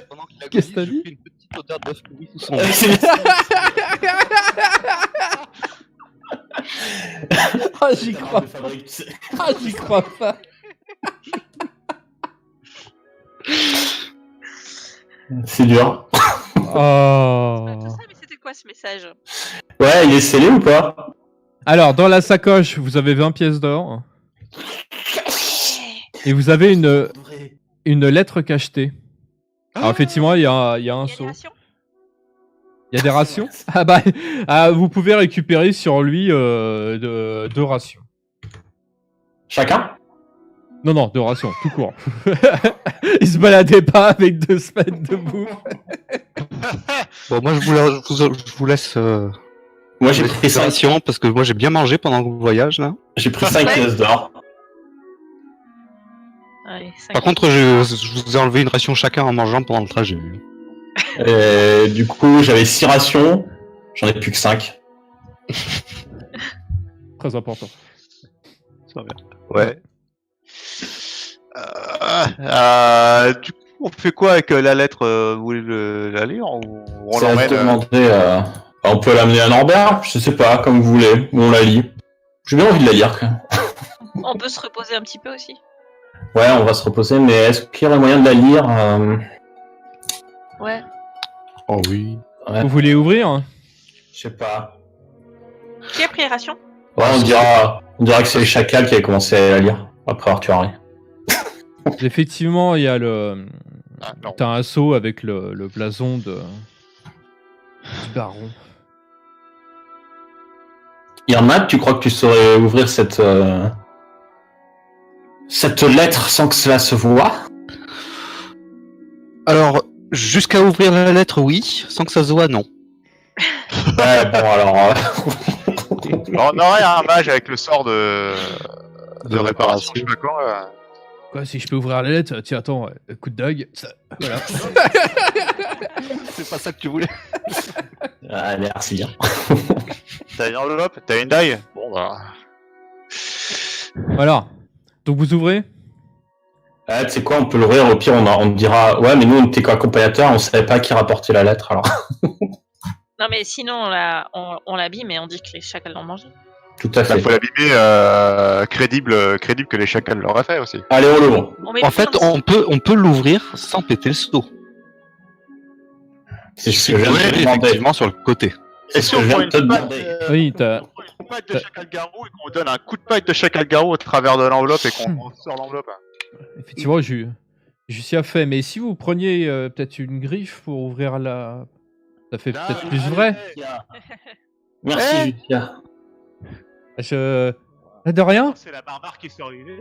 Pendant qu'il Qu'est-ce que t'as agonise, dit je fais une petite odeur d'œuf pourri sous son Ah, j'y crois pas. Ah, j'y crois pas. C'est dur. Tout Oh. ça, mais c'était quoi ce message? Ouais, il est scellé ou pas? Alors, dans la sacoche, vous avez 20 pièces d'or. Et vous avez une lettre cachetée. Alors, effectivement, il y a un Il y a des seau. rations? Il y a des rations? Ah bah, vous pouvez récupérer sur lui deux rations. Chacun? Non, 2 rations, tout court. Il se baladait pas avec 2 semaines de bouffe. Bon, moi, je vous laisse. Moi, j'ai pris 5. ration parce que moi, j'ai bien mangé pendant le voyage là. J'ai pris 5 pièces d'or. Ouais, Par contre, je vous ai enlevé une ration chacun en mangeant pendant le trajet. Et du coup, j'avais 6 rations. J'en ai plus que 5. Très important. Ouais. Du coup, on fait quoi avec la lettre? Vous voulez la lire ou on Ça va l'emmène te demander, on peut l'amener à Norbert, je sais pas, comme vous voulez, ou on la lit. J'ai bien envie de la lire. Quand même. On peut se reposer un petit peu aussi. Ouais, on va se reposer, mais est-ce qu'il y aurait moyen de la lire Ouais. Oh oui. Ouais, Vous voulez ouvrir? je sais pas. Qui a pris les rations? Ouais, on dira que c'est les chacals qui avaient commencé à la lire, après avoir tué Harry. Effectivement, il y a le... Ah, non. T'as un seau avec le blason du baron. Irmat, tu crois que tu saurais ouvrir cette lettre sans que cela se voie? Alors, jusqu'à ouvrir la lettre, oui. Sans que ça se voit, non. Ouais, bon, alors... On aurait un mage avec le sort de réparation, je sais pas quoi. Quoi, si je peux ouvrir la lettre? Tiens, attends, coup de dague. Ça... Voilà. C'est pas ça que tu voulais. Ah, merci. T'as une enveloppe? T'as une daille? Bon, bah. Voilà. Donc vous ouvrez? Ah, tu sais quoi, on peut l'ouvrir, au pire on dira ouais mais nous on était qu'accompagnateurs, on savait pas qui rapportait la lettre alors. Non, mais sinon, on l'abîme et on dit que les chacals l'ont mangé. Tout à Il fait. faut l'abîmer crédible que les chacals l'auraient fait aussi. Allez on l'ouvre. On met En plus fait, dans le- on peut l'ouvrir sans péter le seau. C'est ce que je viens de te Oui, demander. effectivement, sur le côté. C'est ce que je viens de te demander. Oui, t'as... On prend une patte de chacal garou et qu'on donne un coup de patte de chacal garou au travers de l'enveloppe et qu'on sort l'enveloppe. Effectivement, je suis à fait. Mais si vous preniez peut-être une griffe pour ouvrir la... Ça fait peut-être plus vrai. Merci Julia. De rien? C'est la barbare qui s'est arrivée.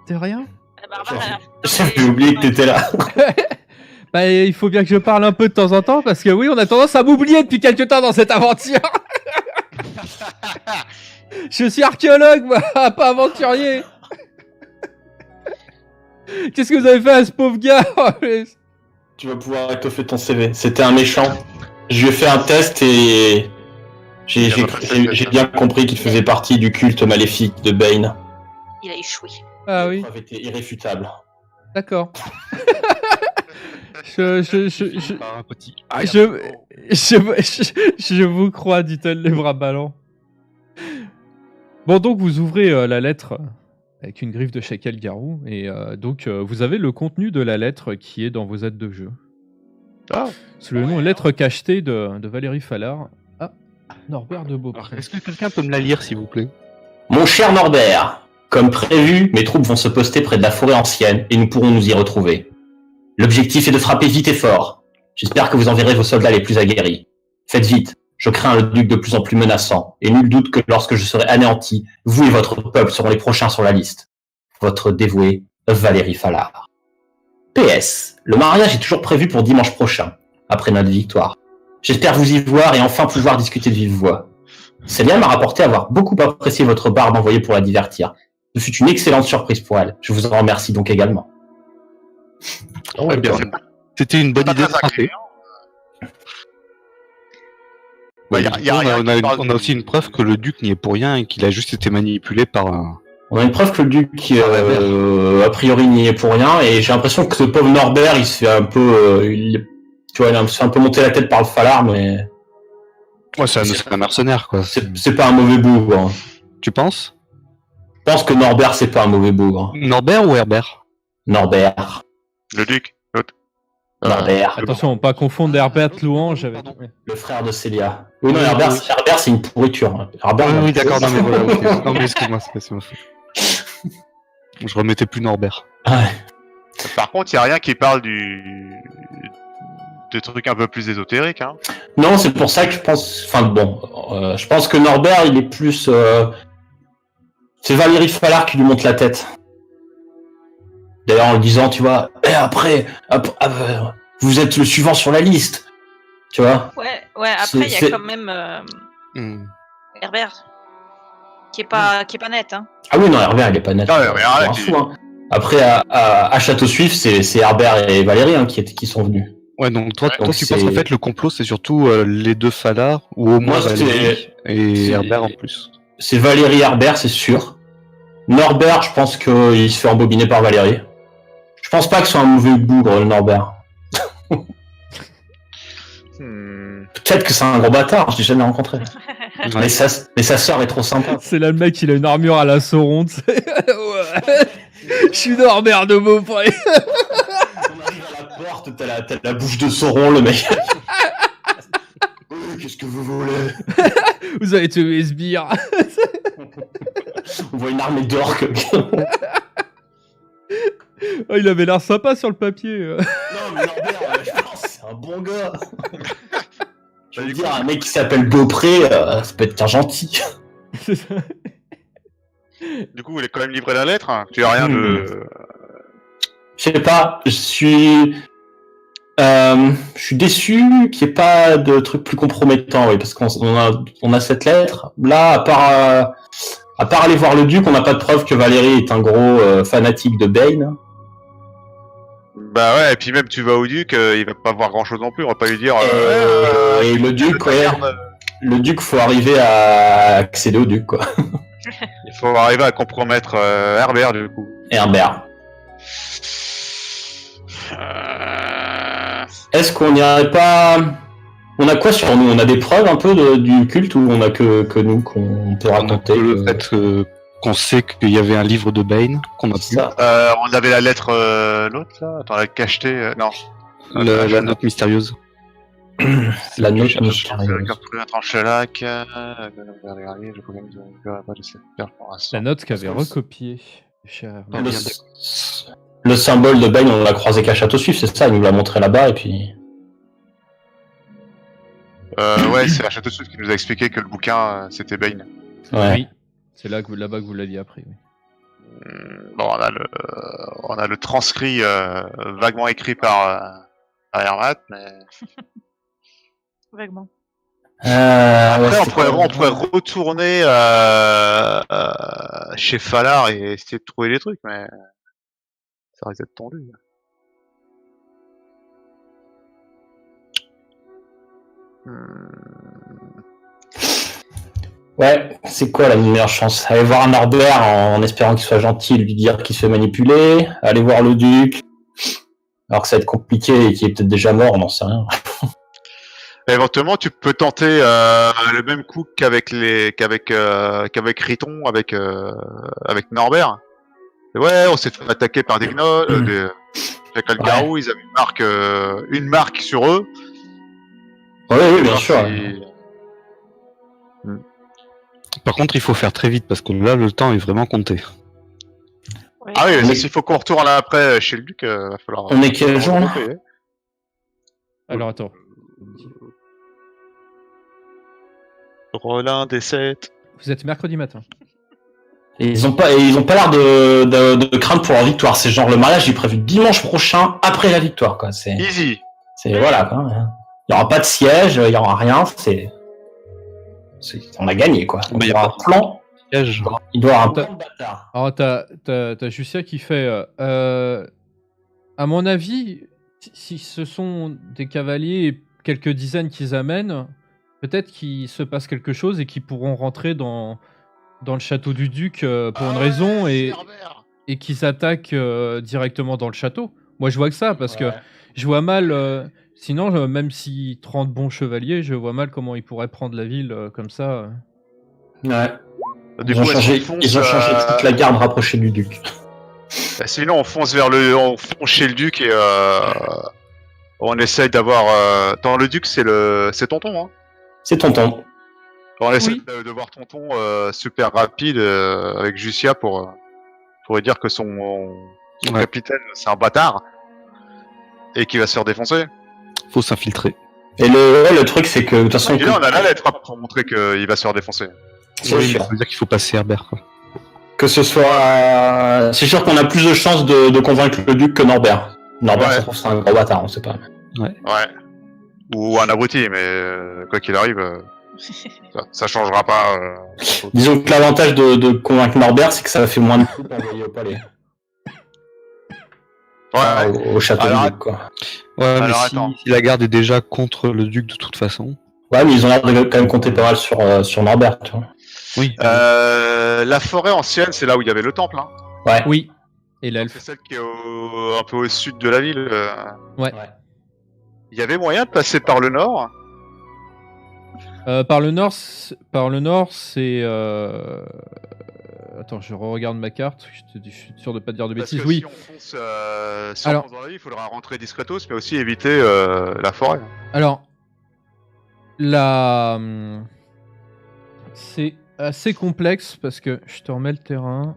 De rien? La Barbare, J'ai oublié que t'étais là. Bah, il faut bien que je parle un peu de temps en temps, parce que oui, on a tendance à m'oublier depuis quelques temps dans cette aventure. Je suis archéologue, moi, pas aventurier. Qu'est-ce que vous avez fait à ce pauvre gars? Tu vas pouvoir étoffer ton CV. C'était un méchant. Je lui ai fait un test et j'ai bien compris qu'il faisait partie du culte maléfique de Bane. il a échoué. Ah oui, La preuve était irréfutable. d'accord. Je Par un petit. vous crois, dit-elle les bras ballants. Bon, donc vous ouvrez la lettre avec une griffe de chacal garou, et donc vous avez le contenu de la lettre qui est dans vos aides de jeu. Ah. Sous le nom Lettre cachetée de Valérie Fallard à Norbert de Beaupré. Est-ce que quelqu'un peut me la lire, s'il vous plaît? Mon cher Norbert, comme prévu, mes troupes vont se poster près de la forêt ancienne et nous pourrons nous y retrouver. L'objectif est de frapper vite et fort. J'espère que vous enverrez vos soldats les plus aguerris. Faites vite, je crains le duc de plus en plus menaçant, et nul doute que lorsque je serai anéanti, vous et votre peuple seront les prochains sur la liste. Votre dévoué, Valérie Fallard. PS, le mariage est toujours prévu pour dimanche prochain, après notre victoire. J'espère vous y voir et enfin pouvoir discuter de vive voix. Célia m'a rapporté avoir beaucoup apprécié votre barbe envoyée pour la divertir. Ce fut une excellente surprise pour elle. Je vous en remercie donc également. Ouais, bien. C'était une bonne idée de Très frapper. Bah, y a on rien qui parle a aussi une preuve que le duc n'y est pour rien et qu'il a juste été manipulé par On a une preuve que le duc, a priori, n'y est pour rien, et j'ai l'impression que ce pauvre Norbert, il se fait un peu, tu vois, il se fait un peu monter la tête par le Falard, mais Ouais, c'est un mercenaire, quoi. c'est pas un mauvais bougre. Hein. Tu penses? Je pense que Norbert, c'est pas un mauvais bougre. Norbert ou Herbert? Norbert. Le duc, l'autre. Norbert. Attention, pas confondre Herbert Louange avec. Le frère de Célia. Oui, non, Herbert, c'est une pourriture. Hein. Herbert, Oui, d'accord, non, mais voilà, ok. Non, mais excuse-moi, c'est ma faute. Je remettais plus Norbert. Ouais. Par contre, il n'y a rien qui parle de trucs un peu plus ésotériques. Hein. Non, c'est pour ça que je pense. Enfin, bon. Je pense que Norbert, il est plus. C'est Valérie Falard qui lui monte la tête. D'ailleurs, en le disant, tu vois, et après, vous êtes le suivant sur la liste. Tu vois. Ouais, après, il y a quand même Herbert, qui est pas net. Hein. Ah oui, non, Herbert, il est pas net. Non, mais arrête, fou, hein. Après, à Château Suif, c'est Herbert et Valérie hein, qui sont venus. Ouais, donc toi, donc tu penses qu'en fait, le complot, c'est surtout les deux Falard, ou au moins Moi, Valérie et c'est- Herbert en plus. C'est Valérie Herbert, c'est sûr. Norbert, je pense qu'il se fait embobiner par Valérie. Je pense pas que ce soit un mauvais bougre, le Norbert. Peut-être que c'est un gros bâtard, je l'ai jamais rencontré. Mais sa sœur est trop sympa. C'est là le mec, il a une armure à la Sauron, tu sais. Ouais. Je suis Norbert de Beaupré. On arrive à la porte, t'as la bouche de Sauron, le mec. Qu'est-ce que vous voulez? Vous avez tué mes sbires. On voit une armée d'orques. Oh, il avait l'air sympa sur le papier. Non, mais Norbert, je pense, c'est un bon gars. Je veux dire, un mec qui s'appelle Beaupré, ça peut être qu'un gentil. Du coup, vous voulez quand même livrer la lettre. Hein. Tu as rien de. Je sais pas, je suis déçu qu'il n'y ait pas de trucs plus compromettants, oui, parce qu'on a cette lettre. Là, à part aller voir le duc, on n'a pas de preuve que Valérie est un gros fanatique de Bane. Bah ouais, et puis même tu vas au duc, il va pas voir grand chose non plus. On va pas lui dire. Et le duc, ouais. Le duc, faut arriver à accéder au duc, quoi. Il faut arriver à compromettre Herbert du coup. Herbert. Est-ce qu'on n'irait pas... On a quoi sur nous? On a des preuves un peu du culte ou on a que nous qu'on peut raconter Le fait qu'on sait qu'il y avait un livre de Bane, qu'on a pu. ça. On avait la lettre l'autre là. Attends, la cacheté. Non. La note mystérieuse. La note Je mystérieuse. La note qu'avait recopiée. Cher Herbert. Le symbole de Bane, on l'a croisé qu'à Château Suif, c'est ça, il nous l'a montré là-bas et puis... Ouais, c'est la Château Suif qui nous a expliqué que le bouquin c'était Bane. Ouais. Oui, c'est là-bas que vous l'aviez appris. Oui. Bon, on a le transcrit vaguement écrit par Hermat, mais Vaguement. après ouais, on pourrait retourner chez Falard et essayer de trouver des trucs, mais ça risque d'être tendu. Ouais, c'est quoi la meilleure chance? Aller voir Norbert en espérant qu'il soit gentil et lui dire qu'il se fait manipuler, aller voir le duc, alors que ça va être compliqué et qu'il est peut-être déjà mort, on n'en sait rien. Éventuellement, tu peux tenter le même coup qu'avec Riton, avec Norbert. Et ouais, on s'est fait attaquer par des gnolls, des Chacal-Garou, ils avaient une marque sur eux. Oui, bien sûr. Par contre, il faut faire très vite parce que là, le temps est vraiment compté. Oui. Ah oui, Mais- s'il faut qu'on retourne après chez le duc, va falloir. On est quel jour, là? regrouper, hein. Alors attends. Rollin des 7. Vous êtes mercredi matin. Et ils ont pas l'air de craindre pour leur victoire. C'est genre le mariage est prévu dimanche prochain après la victoire, quoi. C'est Easy. voilà, quoi. Il y aura pas de siège, il y aura rien. On a gagné, quoi. Bah, y a aura pas un plan. Piège. Il doit y avoir un T'as- plan de bâtard. Alors t'as Jussia qui fait. À mon avis, si ce sont des cavaliers et quelques dizaines qu'ils amènent, peut-être qu'il se passe quelque chose et qu'ils pourront rentrer dans dans le château du duc pour une raison et qu'ils attaquent directement dans le château. Moi, je vois que ça, parce que je vois mal... sinon, même si 30 bons chevaliers, je vois mal comment ils pourraient prendre la ville comme ça. Ouais. Du Ils ont coup, changé toute la garde rapprochée du duc. bah, sinon, on fonce on fonce chez le duc et on essaye d'avoir. Dans le duc, c'est tonton, hein. C'est tonton. On essaie Oui. de voir tonton super rapide avec Justia pour lui dire que son Ouais. capitaine c'est un bâtard et qu'il va se faire défoncer. Faut s'infiltrer. Et le truc, c'est que de toute façon, Et là, on a la lettre pour montrer qu'il va se faire défoncer. c'est Oui, mais sûr. ça veut dire qu'il faut passer Herbert, quoi. Que ce soit, c'est sûr qu'on a plus de chances de convaincre le duc que Norbert. Norbert, Ouais. ça se trouve, c'est un gros bâtard, on sait pas. Ouais. Ou un abruti, mais quoi qu'il arrive, ça changera pas. Disons que l'avantage de convaincre Norbert, c'est que ça fait moins de troupes envoyées au palais. Ouais. Au château Alors, du duc, quoi. Ouais, mais Alors, si attends. la garde est déjà contre le duc de toute façon. Ouais, mais ils ont l'air de quand même compter pas mal sur Norbert, tu vois. Oui. La forêt ancienne, c'est là où il y avait le temple. Hein. Ouais. Oui. Et C'est l'elfe. celle qui est un peu au sud de la ville. Ouais. Il y avait moyen de passer par le nord. Par le nord, c'est... Attends, je regarde ma carte. Je suis sûr de pas te dire de Parce bêtises. que Oui. si on fonce, Alors- dans la ville, il faudra rentrer discretos, mais aussi éviter la forêt. Alors, la... c'est assez complexe parce que je te remets le terrain.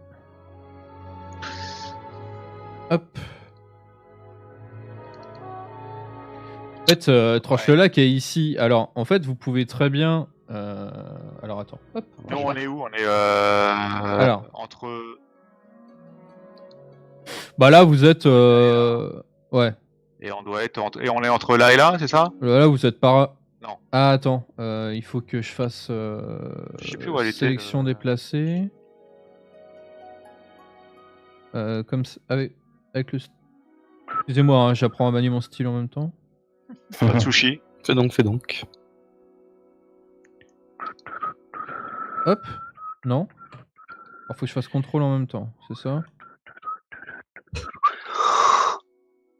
Hop. En fait, Tranche-le-Lac est ici. Alors, en fait, vous pouvez très bien... Alors, attends. Hop. Nous, on est où? On est Alors. entre. Bah là, vous êtes... Ouais. Et on doit être et on est entre là et là, c'est ça? Là, vous êtes par... Non. Ah, attends. Il faut que je fasse... Je sais plus où elle était, sélection déplacée. Comme ça, avec le... Excusez-moi, hein, j'apprends à manier mon style en même temps. Pas de sushi. Fais donc. Hop. Non. Alors, faut que je fasse contrôle en même temps, c'est ça?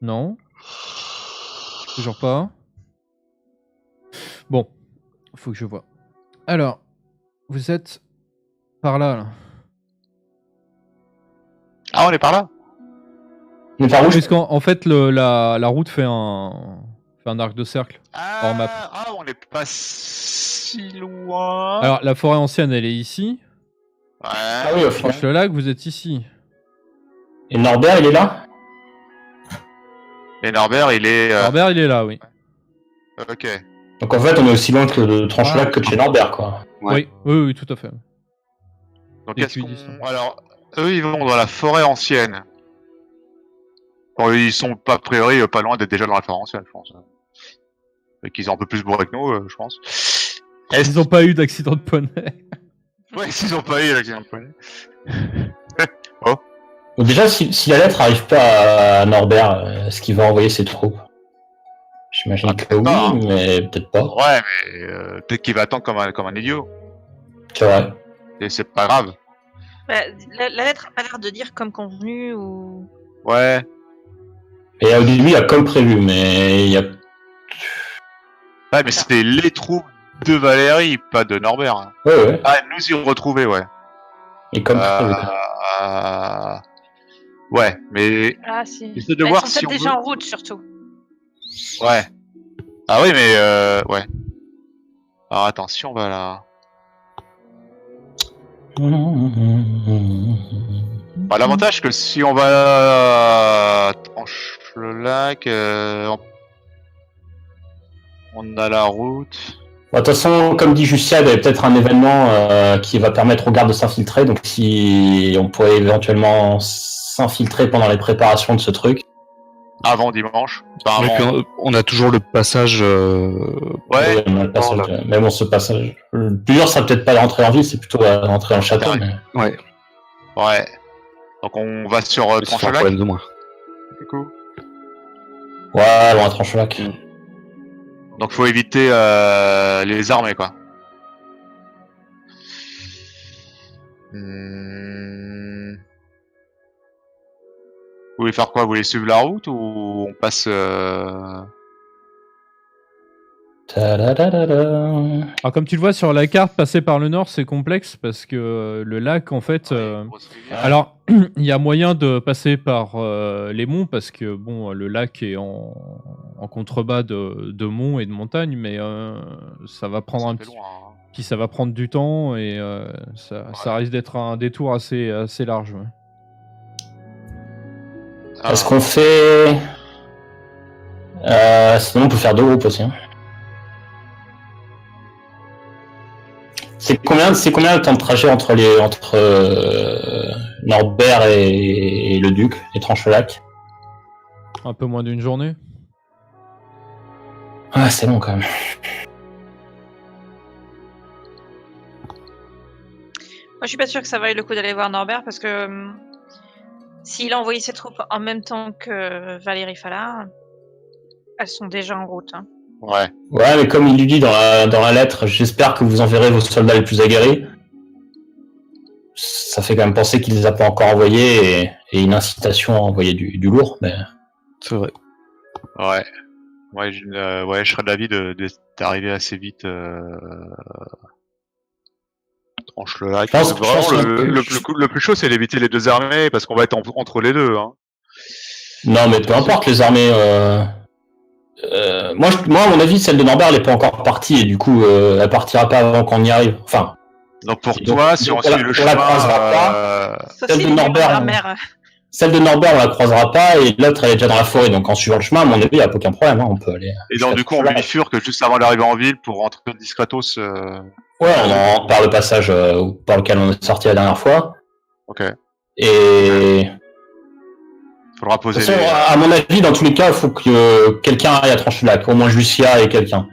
Non. Toujours pas. Bon. Faut que je vois. Alors. Vous êtes par là, là. Ah, on est par là? Mais par où Parce qu'en fait, la route fait un arc de cercle. Hors map. Ah, on n'est pas si loin. Alors, la forêt ancienne, elle est ici. Ouais. Ah oui, au final. Franche le lac, vous êtes ici. Et Norbert, il est là? Et Norbert, il est. Norbert, il est là, oui. Ok. Donc en fait, on est aussi loin que de Tranche-Lac que de chez Norbert, quoi. Ouais. Oui, tout à fait. Donc, Et est-ce puis, ils sont- qu'on. Alors, eux, ils vont dans la forêt ancienne. Bon, ils sont pas, a priori, pas loin d'être déjà dans la forêt ancienne, je pense. Et qu'ils ont un peu plus bourré que nous, je pense. Ils n'ont pas eu d'accident de poney. Ouais, s'ils ont pas eu l'accident de poney. Donc déjà, si la lettre arrive pas à Norbert, est-ce qu'il va envoyer ses troupes? J'imagine que oui, pas, hein. mais peut-être pas. Ouais, mais peut-être qu'il va attendre comme un idiot. C'est vrai. Et c'est pas grave. Bah, la lettre a pas l'air de dire comme convenu ou. Ouais. Et au début, il y a comme prévu, mais il y a... Ouais, mais c'était les troupes de Valérie, pas de Norbert. Hein. Ouais. Ah, nous y retrouver, ouais. Et comme prévu. Ouais, mais Ah, si. J'essaie de Bah, voir ils sont si peut-être on déjà veut. en route, surtout. ouais. Ah oui, mais ouais. Alors attends, si on va là. Bah, l'avantage que si on va à Tranche-le-Lac, on a la route. Bon, de toute façon, comme dit Justia, il y avait peut-être un événement qui va permettre aux gardes de s'infiltrer, donc si on pourrait éventuellement s'infiltrer pendant les préparations de ce truc. Avant dimanche. Enfin, Et avant- puis, on a toujours le passage. Ouais. Oui, on a le passage, mais bon, ce passage. Le plus dur, ça peut-être pas de rentrer en ville, c'est plutôt de rentrer dans le château. Ouais. Mais... Ouais. Ouais. Donc on va sur C'est un Tranche-le-Lac. problème de moins. Du coup. Ouais, on va à Tranche-le-Lac. Donc faut éviter les armées, quoi. Vous voulez faire quoi? Vous voulez suivre la route ou on passe Ta-da-da-da-da. Alors comme tu le vois sur la carte, passer par le nord, c'est complexe parce que le lac, en fait... Alors, il y a moyen de passer par les monts parce que bon, le lac est en contrebas de monts et de montagnes, mais ça va prendre un petit... loin, hein. Puis ça va prendre du temps et ça risque d'être un détour assez large. Ouais. Est-ce qu'on fait... sinon, on peut faire 2 groupes aussi. Hein. C'est combien le temps de trajet entre Norbert et le Duc, et Tranche-le-Lac? Un peu moins d'une journée. Ah, c'est long quand même. Moi, je suis pas sûr que ça vaille le coup d'aller voir Norbert parce que s'il a envoyé ses troupes en même temps que Valérie Fallard, elles sont déjà en route. Hein. Ouais. Ouais, mais comme il lui dit dans la lettre, j'espère que vous enverrez vos soldats les plus aguerris. Ça fait quand même penser qu'il les a pas encore envoyés et une incitation à envoyer du lourd. Mais... C'est vrai. Ouais. Ouais, je serais d'avis d'arriver assez vite. Tranche-le-Lac. Je pense Vraiment, que- le plus chaud, c'est d'éviter les 2 armées parce qu'on va être entre les deux. Hein. Non, mais peu importe les armées. Moi, à mon avis, celle de Norbert, elle est pas encore partie et du coup, elle partira pas avant qu'on y arrive. Enfin. Donc pour Donc, toi, si on suit le on la chemin, croisera Sauf Celle s'il de est Norbert, la hein. mer. Celle de Norbert, on la croisera pas et l'autre, elle est déjà dans la forêt. Donc en suivant le chemin, à mon avis, il n'y a aucun problème. Hein, on peut aller. et donc du coup, on bifurque juste avant d'arriver en ville pour rentrer discretos. Ouais, par le passage par lequel on est sorti la dernière fois. Ok. Et Faudra de poser. toute façon, à mon avis, dans tous les cas, il faut que quelqu'un aille à Tranche-le-Lac, au moins Lucia et quelqu'un.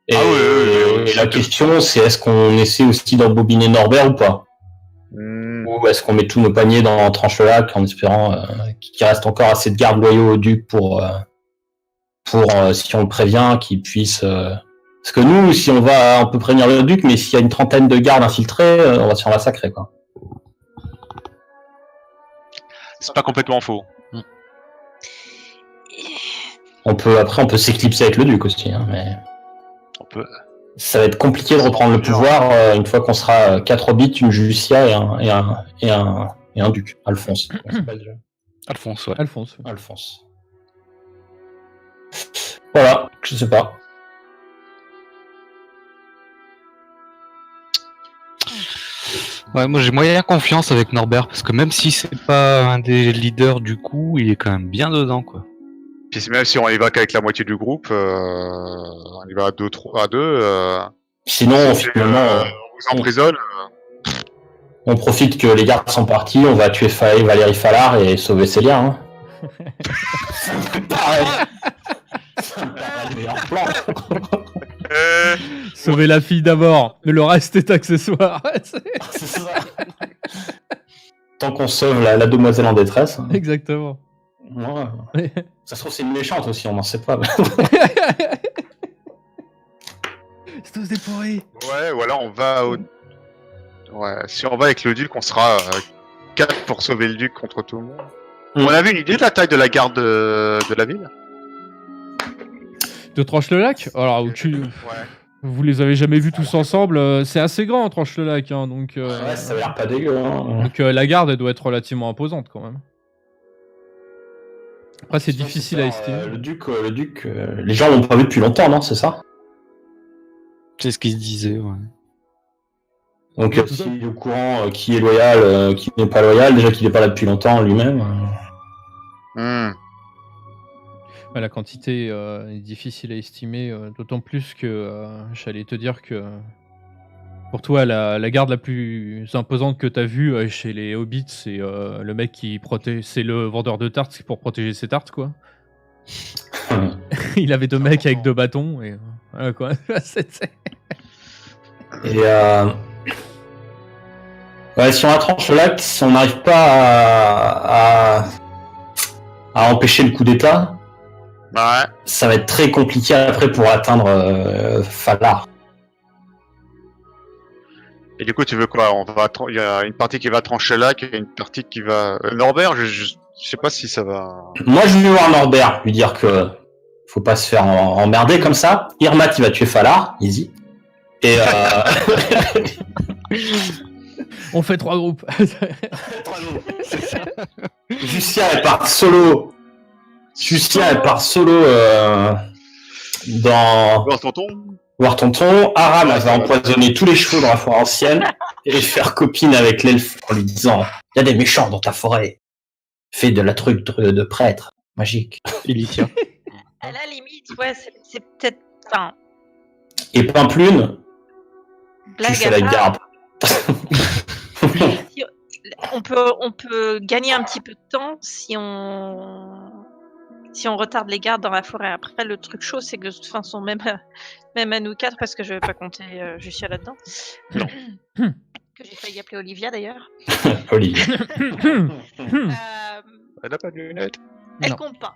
Et, Ah oui, et la question, c'est est-ce qu'on essaie aussi d'embobiner Norbert ou pas? Ou est-ce qu'on met tous nos paniers dans Tranche-le-Lac en espérant qu'il reste encore assez de gardes loyaux au Duc pour si on le prévient, qu'il puisse... Parce que nous, si on peut prévenir le Duc, mais s'il y a une trentaine de gardes infiltrés, on va se faire massacrer, quoi. C'est pas complètement faux. On peut s'éclipser avec le Duc aussi, hein, mais... On peut. Ça va être compliqué de reprendre le pouvoir une fois qu'on sera 4 hobbits, une Lucia et un Duc. Alphonse. Comment ça s'appelle déjà Alphonse, ouais. Alphonse. Alphonse. Voilà, je sais pas. Ouais, moi j'ai moyen confiance avec Norbert parce que même si c'est pas un des leaders du coup, il est quand même bien dedans quoi. Puis même si on y va qu'avec la moitié du groupe, on y va à 2, 3, à 2. Sinon, si, finalement, on vous emprisonne. on profite que les gardes sont partis, on va tuer Valérie Fallard et sauver Célia. Hein. Ça me paraît le meilleur plan. Sauver la fille d'abord, mais le reste est accessoire. C'est ça. Tant qu'on sauve la demoiselle en détresse. Hein. Exactement. Ouais. Ça se trouve, c'est une méchante aussi, on n'en sait pas. C'est tous des pourris. Ouais, ou alors on va au... Ouais, si on va avec le Duc, on sera 4 pour sauver le Duc contre tout le monde. On avait une idée de la taille de la garde de la ville? De Tranche-le-Lac. Alors, Ouais. vous les avez jamais vus tous ensemble. C'est assez grand, Tranche-le-Lac. Hein, donc, Ouais, ça a l'air pas dégueu. Hein. donc la garde, elle doit être relativement imposante quand même. Après, c'est Sinon, difficile ça, à estimer. Le Duc, les gens l'ont pas vu depuis longtemps, non? C'est ça? C'est ce qu'il se disait, ouais. Donc, Oui, tout ça. s'il est au courant qui est loyal, qui n'est pas loyal, déjà qu'il n'est pas là depuis longtemps lui-même. Ouais, la quantité est difficile à estimer, d'autant plus que j'allais te dire que pour toi, la garde la plus imposante que tu as vue chez les hobbits, c'est le mec qui protège, c'est le vendeur de tartes pour protéger ses tartes, quoi. Il avait 2 mecs avec 2 bâtons et voilà quoi. Et ouais, si on attranche le lac, si on n'arrive pas à empêcher le coup d'état, Ouais. ça va être très compliqué après pour atteindre Fallard. Et du coup, tu veux quoi? Il y a une partie qui va trancher là, et une partie qui va. Norbert, je sais pas si ça va. Moi, je vais voir Norbert, lui dire que faut pas se faire emmerder comme ça. Irmat, il va tuer Falar, easy. Et On fait 3 groupes. Justia, elle part solo. Dans Voir tonton. voir tonton. Aram, elle va empoisonner tous les chevaux dans la forêt ancienne et faire copine avec l'elfe en lui disant il y a des méchants dans ta forêt. Fais de la truc de prêtre magique. Il y tient. À la limite, ouais, c'est peut-être. Enfin, Et Pimplune, tu blague fais à la part. garde. On peut gagner un petit peu de temps si on retarde les gardes dans la forêt. Après, le truc chaud, c'est que de toute façon, même à nous 4, parce que je vais pas compter Justia là-dedans. Non. Que j'ai failli appeler Olivia d'ailleurs. Olivier. Elle a pas de lunettes. Elle Non. compte pas.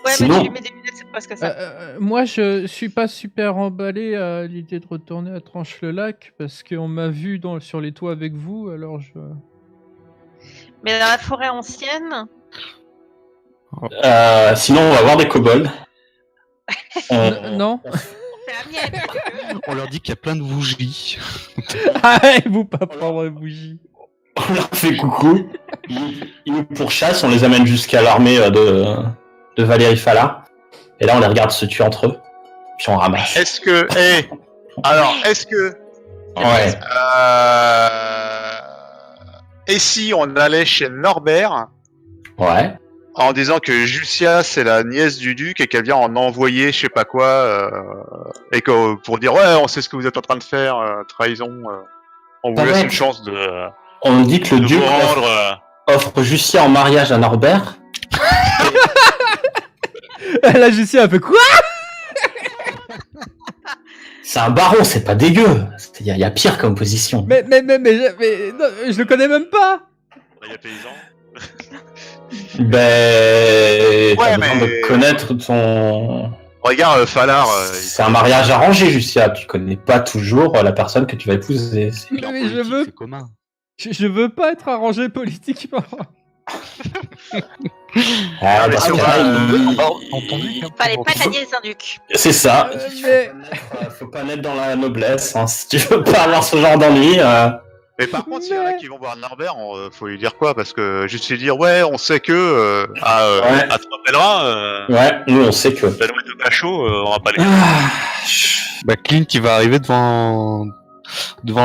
Ouais, Sinon- mais tu lui mets des lunettes, c'est presque ça. Moi, je suis pas super emballé à l'idée de retourner à Tranche-le-Lac parce qu'on m'a vu sur les toits avec vous, alors je. Mais dans la forêt ancienne, Sinon, on va voir des kobolds. Non. on fait la mienne. On leur dit qu'il y a plein de bougies. Ah, vous pas prendre les bougies. On leur fait coucou. Ils nous pourchassent, on les amène jusqu'à l'armée de Valérie Fala. Et là, on les regarde se tuer entre eux. Puis on ramasse. Est-ce que. Est-ce que. Ouais. Et si on allait chez Norbert Ouais. en disant que Justia c'est la nièce du duc et qu'elle vient en envoyer je sais pas quoi et que pour dire ouais on sait ce que vous êtes en train de faire trahison on vous Ça va laisse être- une chance de On nous dit que le vous duc rendre offre Justia en mariage à Norbert. La Justia a fait quoi? C'est un baron, c'est pas dégueu. Il y a pire comme position. Mais non, je le connais même pas. il y a paysan Ben, t'as Ouais, besoin mais- de connaître ton. regarde Falar C'est un mariage arrangé, Justia. Tu connais pas toujours la personne que tu vas épouser. Mais En je politique, veux- C'est commun. Je veux pas être arrangé politiquement. Ah, mais bah, sur- Il fallait pas la nièce d'un duc. c'est ça. Mais- Faut pas naître dans la noblesse. Hein. Si tu veux pas avoir ce genre d'ennui. mais par contre s'il y en a qui vont voir Norbert faut lui dire quoi parce que juste lui dire ouais on sait que Ouais. à toi pèlerin Ouais, nous on sait que. la noix de cachot on va pas les Bah, Clint, il va arriver devant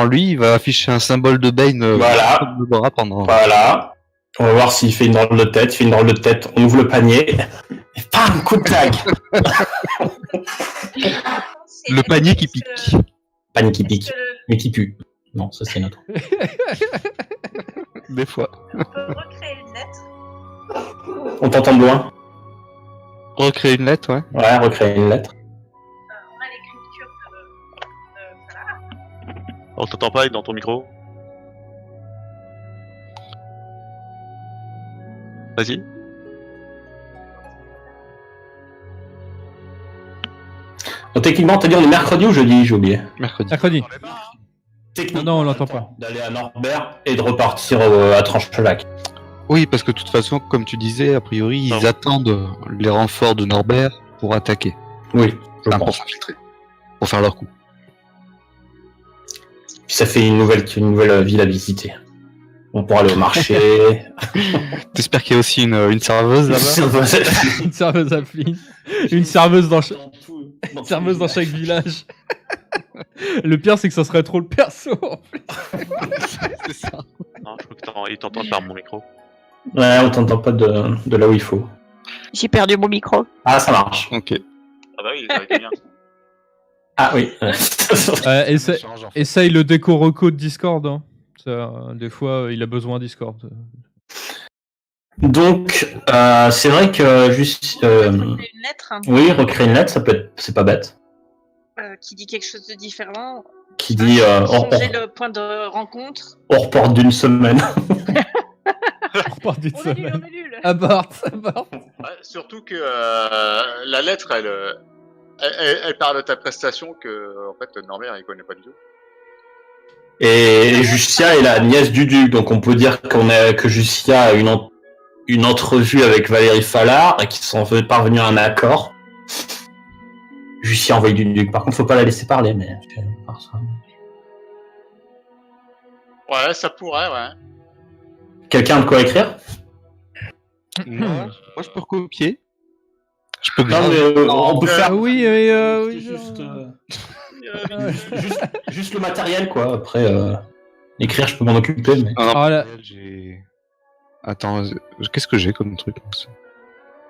lui, il va afficher un symbole de Bane Voilà. sur le bras pendant. Voilà. On va voir s'il fait une drôle de tête. Il fait une drôle de tête. On ouvre le panier. Et bam, coup de tag. Le panier qui pique. Panier qui pique, mais qui pue. Non, ça c'est notre. Des fois. On peut recréer une lettre. On t'entend de loin. Recréer une lettre, ouais. Ouais, recréer une lettre. On a l'écriture de Falar. on t'entend pas dans ton micro vas-y Donc, techniquement, t'as dit on est mercredi ou jeudi, j'ai oublié. Mercredi. Mercredi. Techniquement, Non, on l'entend pas. D'aller à Norbert et de repartir à Tranche-le-Lac. Oui, parce que de toute façon, comme tu disais, a priori, ils Non. attendent les renforts de Norbert pour attaquer. Oui, je Enfin, pour pense. s'infiltrer. Pour faire leur coup. Puis ça fait une nouvelle ville à visiter. On pourra aller au marché. T'espères qu'il y a aussi une serveuse là-bas? Une serveuse à Flynn. Une serveuse dans chaque village. Le pire, c'est que ça serait trop le perso. C'est ça. non je crois qu'il t'entend par mon micro Ouais, on t'entend pas de là où il faut. J'ai perdu mon micro. Ah, ça marche. Ok. ah bah oui ça aurait été bien Ah oui. Essaye le déco reco de Discord. Hein. Des fois, il a besoin Discord. Donc, c'est vrai que juste. Une lettre Oui, recréer une lettre, c'est pas bête. qui dit quelque chose de différent. Qui dit Changer le point de rencontre. on reporte d'une semaine. On repart d'une On est nul, semaine. on est nul. Abort. Ouais, surtout que la lettre, elle parle de ta prestation que en fait Norbert il connaît pas du tout. Et Justia est la nièce du duc, donc on peut dire que Justia a une entrevue avec Valérie Fallard et qu'ils sont parvenus à un accord. Justia envoyé du duc. Par contre, faut pas la laisser parler, mais. Ouais, ça pourrait, ouais. Quelqu'un a de quoi écrire? Moi, je peux recopier. Je peux Non, mais on peut faire Oui, oui. juste le matériel, quoi. Après, écrire, je peux m'en occuper, mais. Ah, là. Attends, qu'est-ce que j'ai comme truc?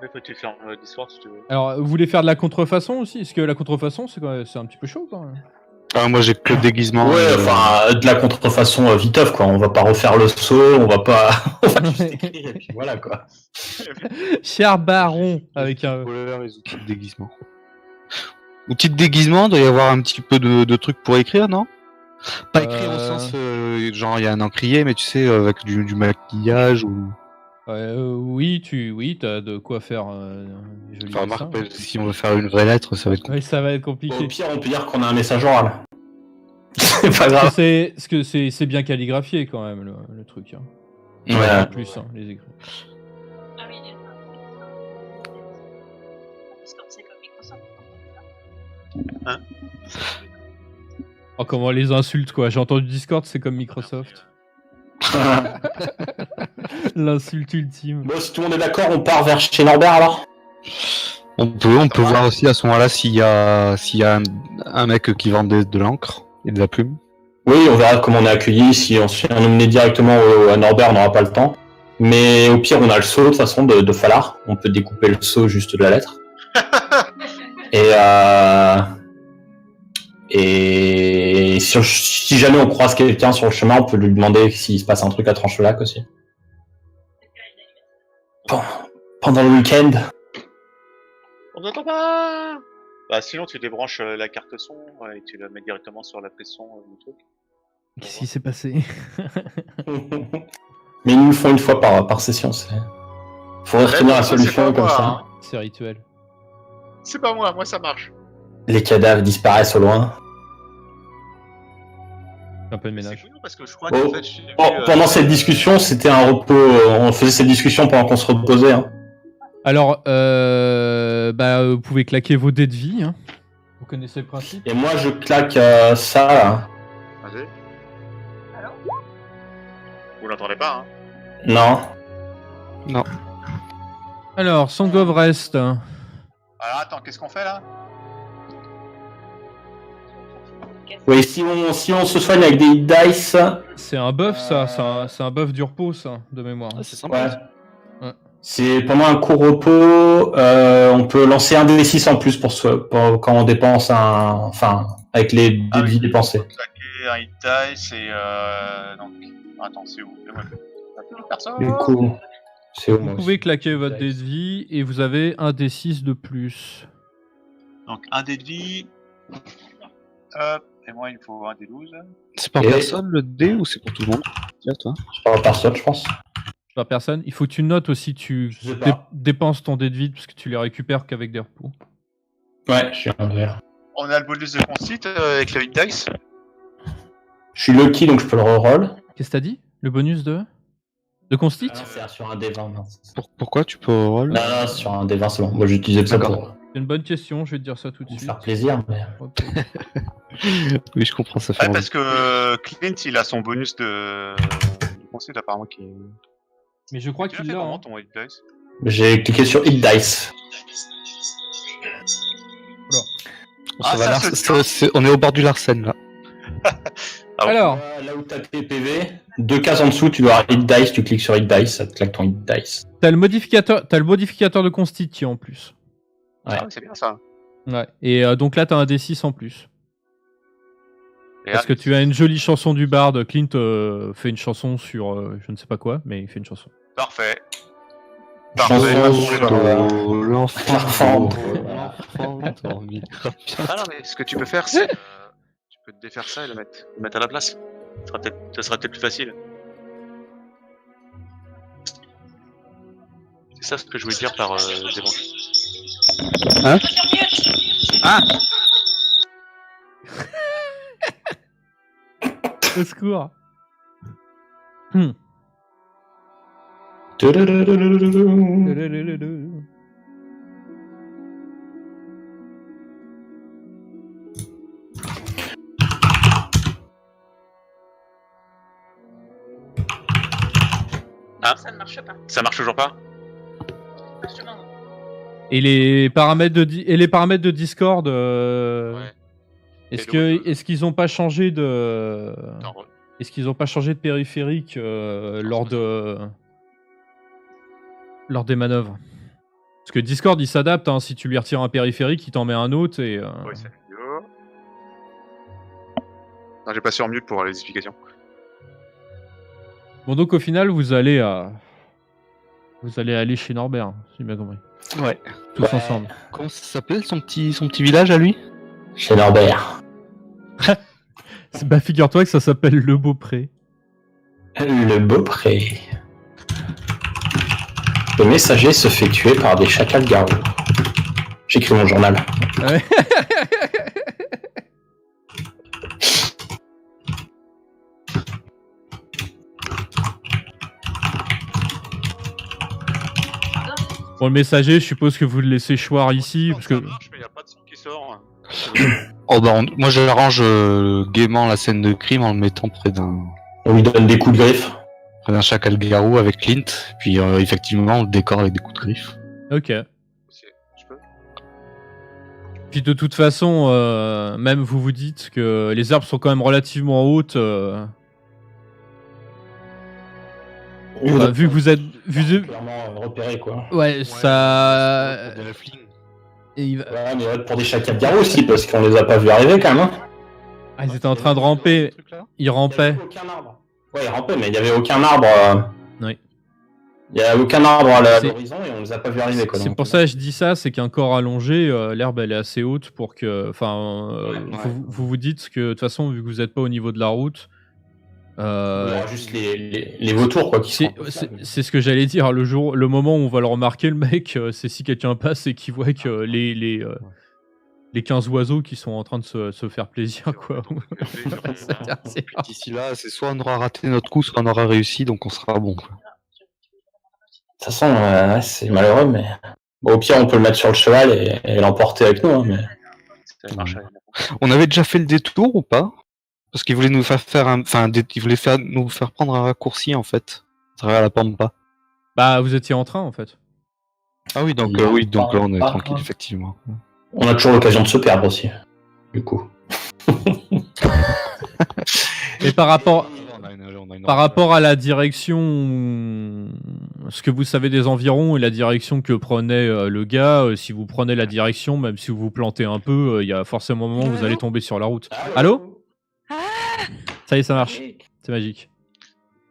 Mais faut-tu faire l'histoire si tu veux. Alors, vous voulez faire de la contrefaçon aussi? Est-ce que la contrefaçon, c'est un petit peu chaud quand même? Ah, moi j'ai que le déguisement. Ouais, enfin, de la contrefaçon viteuf, quoi. On va pas refaire le saut, on va pas. On va juste écrire, et puis voilà, quoi. Cher baron, avec un. Voleur, les outils de déguisement. Outils de déguisement, doit y avoir un petit peu de trucs pour écrire, non? Pas écrire au sens, genre il y a un encrier, mais tu sais, avec du maquillage ou. Oui, t'as de quoi faire. Enfin, remarque, si on veut faire une vraie lettre, ça va être compliqué. Oui, ça va être compliqué. Au pire, on peut dire qu'on a un message oral. C'est pas Parce grave. que c'est bien calligraphié quand même le truc. Hein. Ouais. En plus, hein, les écrits. Ah oui, Discord, c'est comme Microsoft. Hein? Oh, comment on les insulte quoi. J'ai entendu Discord, c'est comme Microsoft. L'insulte ultime. Bon, si tout le monde est d'accord, on part vers chez Norbert alors. On peut voir aussi à ce moment-là s'il y a un mec qui vend de l'encre et de la plume. Oui, on verra comment on est accueilli. Si on se fait nominer directement à Norbert, on n'aura pas le temps. Mais au pire, on a le sceau de toute façon de Fallard. On peut découper le sceau juste de la lettre. Et si jamais on croise quelqu'un sur le chemin, on peut lui demander s'il se passe un truc à Tranchelac aussi. Bon, pendant le week-end. On n'entend pas. Bah sinon tu débranches la carte son et tu la mets directement sur la prise son du truc. Qu'est-ce qui s'est passé? Mais ils nous le font une fois par session. Faudrait retenir la solution comme ça. Hein. C'est rituel. C'est pas moi ça marche. Les cadavres disparaissent au loin. Un peu de C'est ménage. fou parce que je crois qu'en fait j'ai vu, Pendant cette discussion, c'était un repos. On faisait cette discussion pendant qu'on se reposait. Hein. Alors, vous pouvez claquer vos dés de vie. Hein. Vous connaissez le principe. Et moi, je claque ça. Là. Vas-y. Allô? Vous l'entendez pas hein? Non. Alors, Song of Rest. Alors attends, qu'est-ce qu'on fait là? Oui, si on se soigne avec des hit dice. C'est un buff, ça. C'est un buff du repos, ça, de mémoire. Ah, c'est sympa. Ouais. Ouais. C'est pendant un court repos, on peut lancer un D6 en plus pour quand on dépense enfin, avec les dés de vie dépensés. Claquer un hit dice et donc attends c'est où? Personne. Du coup, c'est où Vous moi pouvez aussi. claquer votre dé de vie et vous avez un D6 de plus. Donc un dé de vie. Hop, et moi il me faut un dé 12. C'est par Et- personne le dé ou c'est pour tout le monde? Tiens, toi. Je parle à personne, je pense. Pas personne. Il faut que tu notes aussi, tu Je sais pas. dépenses ton dé de vie parce que tu les récupères qu'avec des repos. Ouais, je suis un vert. On a le bonus de concite avec le hit dice. Je suis lucky, donc je peux le reroll. Qu'est-ce que t'as dit? Le bonus de Constit? C'est sur un D20. Non, Pourquoi tu peux roll? non, sur un D20, c'est bon. Moi, j'utilisais ça D'accord. pour C'est une bonne question, je vais te dire ça tout de me suite. faire plaisir. Mais... Ok. Oui, je comprends, ça fait Ouais, envie. parce que Clint il a son bonus de concite apparemment qui est. Mais je crois Tu l'as qu'il fait l'a. comment Hein. ton hit dice? J'ai cliqué sur hit dice. Bon, Ah, ça va, ça, Lars- on est au bord du Larsen, là. Ah, Alors, Là où t'as tes PV, 2 cases en dessous, tu dois avoir hit dice, tu cliques sur hit dice, ça te claque ton hit dice. t'as le modificateur de Constit qui est en plus. Ouais. Ah, c'est bien ça. Ouais. Et donc là, t'as un D6 en plus. Et Parce que tu as une jolie chanson du bard. Clint fait une chanson sur je ne sais pas quoi, mais il fait une chanson. Parfait. Chanson Parfait. sur, L'enfant. Dormi. Ah non, mais ce que tu peux faire, c'est. Tu peux te défaire ça et le mettre à la place. Ça sera peut-être plus facile. C'est ça ce que je voulais dire par débrancher. Hein? Ah Au secours. Ah, Ça ne marche pas. ça marche toujours pas? Justement, non. Et les paramètres de Discord, Ouais. est-ce qu'ils ont pas changé de Non, est-ce qu'ils ont pas changé de périphérique lors des manœuvres? Parce que Discord il s'adapte, hein, si tu lui retires un périphérique, il t'en met un autre et oui, c'est la vidéo. Non, j'ai pas sur mute pour les explications. bon, donc au final vous allez aller chez Norbert, si j'ai bien compris. Ouais. Tous Ouais. ensemble. Comment ça s'appelle son petit village à lui? Chez Norbert. Bah figure-toi que ça s'appelle Le Beaupré. Le Beaupré. Le messager se fait tuer par des chacals-garous. J'écris mon journal. Ouais. Bon, le messager, je suppose que vous le laissez choir ici, parce que Ça marche, mais y a pas de son qui sort. Oh bah moi j'arrange gaiement la scène de crime en le mettant près On lui donne des coups de griffe. d'un chacal-garou avec Clint, puis effectivement on le décore avec des coups de griffe. ok. Je peux? Puis de toute façon, même vous dites que les herbes sont quand même relativement hautes. Bah, vu que vous êtes. Clairement repéré, quoi. Ouais, ça. Pour des raflings. Et il va- Ouais, mais pour des chacals-garous aussi, parce qu'on les a pas vus arriver quand même. Hein. Ah, ils étaient en train de ramper. Ils rampaient. Aucun arbre. Ouais, ils rampaient, mais il y avait aucun arbre. Oui. Il y a aucun arbre à C'est- l'horizon et on les a pas vus arriver, quoi. C'est donc. pour ça que je dis ça, c'est qu'un corps allongé, l'herbe elle est assez haute pour que. Enfin, Ouais. vous dites que de toute façon, vu que vous n'êtes pas au niveau de la route. Il y aura juste les vautours, quoi, qui sont. C'est ce que j'allais dire. Le moment où on va le remarquer, le mec, c'est si quelqu'un passe et qu'il voit que les 15 oiseaux qui sont en train de se faire plaisir, quoi. C'est- Puis d'ici là, c'est soit on aura raté notre coup, soit on aura réussi, donc on sera bon. Quoi. De toute façon, ouais, c'est malheureux, mais. Bon, au pire, on peut le mettre sur le cheval et l'emporter avec nous, hein, mais. Ça marche. On avait déjà fait le détour ou pas? Parce qu'il voulait nous faire il voulait nous faire prendre un raccourci en fait, à travers la pampa. Bah, vous étiez en train, en fait. Ah oui, donc Non, là on est pas tranquille grave. effectivement. On a toujours l'occasion de se perdre aussi. Du coup. Et par rapport. On a une Par rapport à la direction, ce que vous savez des environs et la direction que prenait le gars, si vous prenez la direction, même si vous vous plantez un peu, il y a forcément un moment où vous allez tomber sur la route. Allô? Ça y est, ça marche. C'est magique.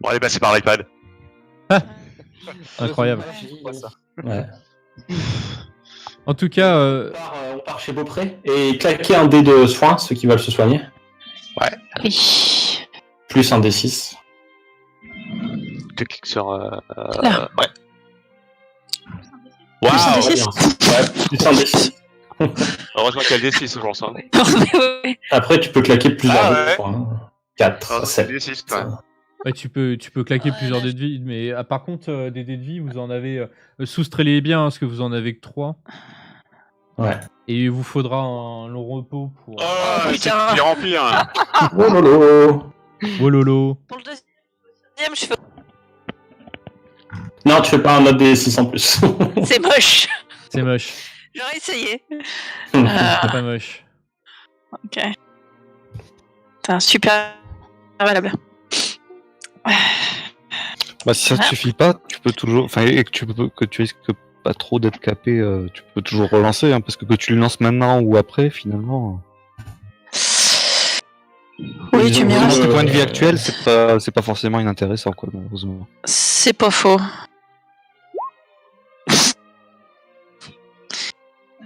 Bon, allez, passer par l'iPad. Incroyable. Ouais. En tout cas, On part chez Beaupré et claquer un dé de soin, ceux qui veulent se soigner. Oui. Plus un D6. Tu cliques sur. Là. Ouais. Plus un Waouh, D6. ouais, plus un D6. Heureusement qu'il y a le D6 aujourd'hui. Ça. Après, tu peux claquer plusieurs Ah, dés de ouais. soin. 4, Ah, c'est 7. le D6, ouais. ouais, tu peux claquer plusieurs dés de vie, mais par contre, des dés de vie, vous en avez. Soustraitez-les bien, parce que vous en avez que 3. Ouais. Et il vous faudra un long repos pour. Oh, c'est putain. pire en pire. Hein. Oh lolo. Oh lolo. Pour le deuxième, je fais. Non, tu fais pas un autre D6 en plus. C'est moche. C'est moche. J'aurais essayé. C'est pas moche. Ok. C'est un super valable. Bah si ça te suffit pas, tu peux toujours, et que tu risques pas trop d'être capé, tu peux toujours relancer, hein, parce que tu le lances maintenant ou après, finalement. Oui, tu me Disons, diras. tes points de vie actuels, c'est pas forcément inintéressant, quoi, malheureusement. C'est pas faux.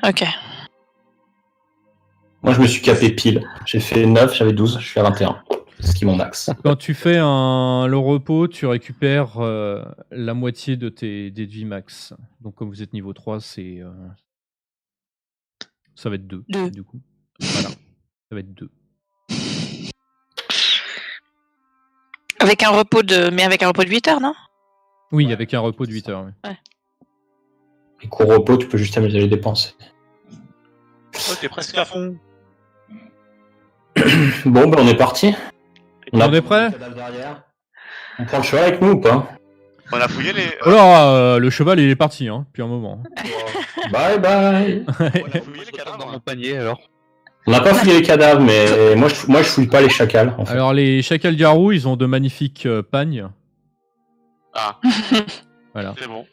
Ok. Moi, je me suis capé pile. J'ai fait 9, j'avais 12, je suis à 21. C'est ce qui est mon max. Quand tu fais un long repos, tu récupères la moitié de tes dés de vie max. Donc comme vous êtes niveau 3, c'est ça va être 2 Deux. du coup. Voilà. Ça va être 2. Avec un repos de 8 heures, non? Oui, avec un repos de 8 heures. Oui. Les cours repos, tu peux juste amuser les dépenses. Oh, t'es presque à fond. Bon, ben on est parti. On est prêt? On prend le cheval avec nous ou pas? On a fouillé les. Alors, le cheval, il est parti, hein, depuis un moment. Bye bye. On a fouillé les Dans cadavres. mon panier alors. On n'a pas fouillé les cadavres, mais moi je fouille pas les chacals. En fait. Alors, les chacals garous, ils ont de magnifiques pagnes. Ah, Voilà. c'est bon.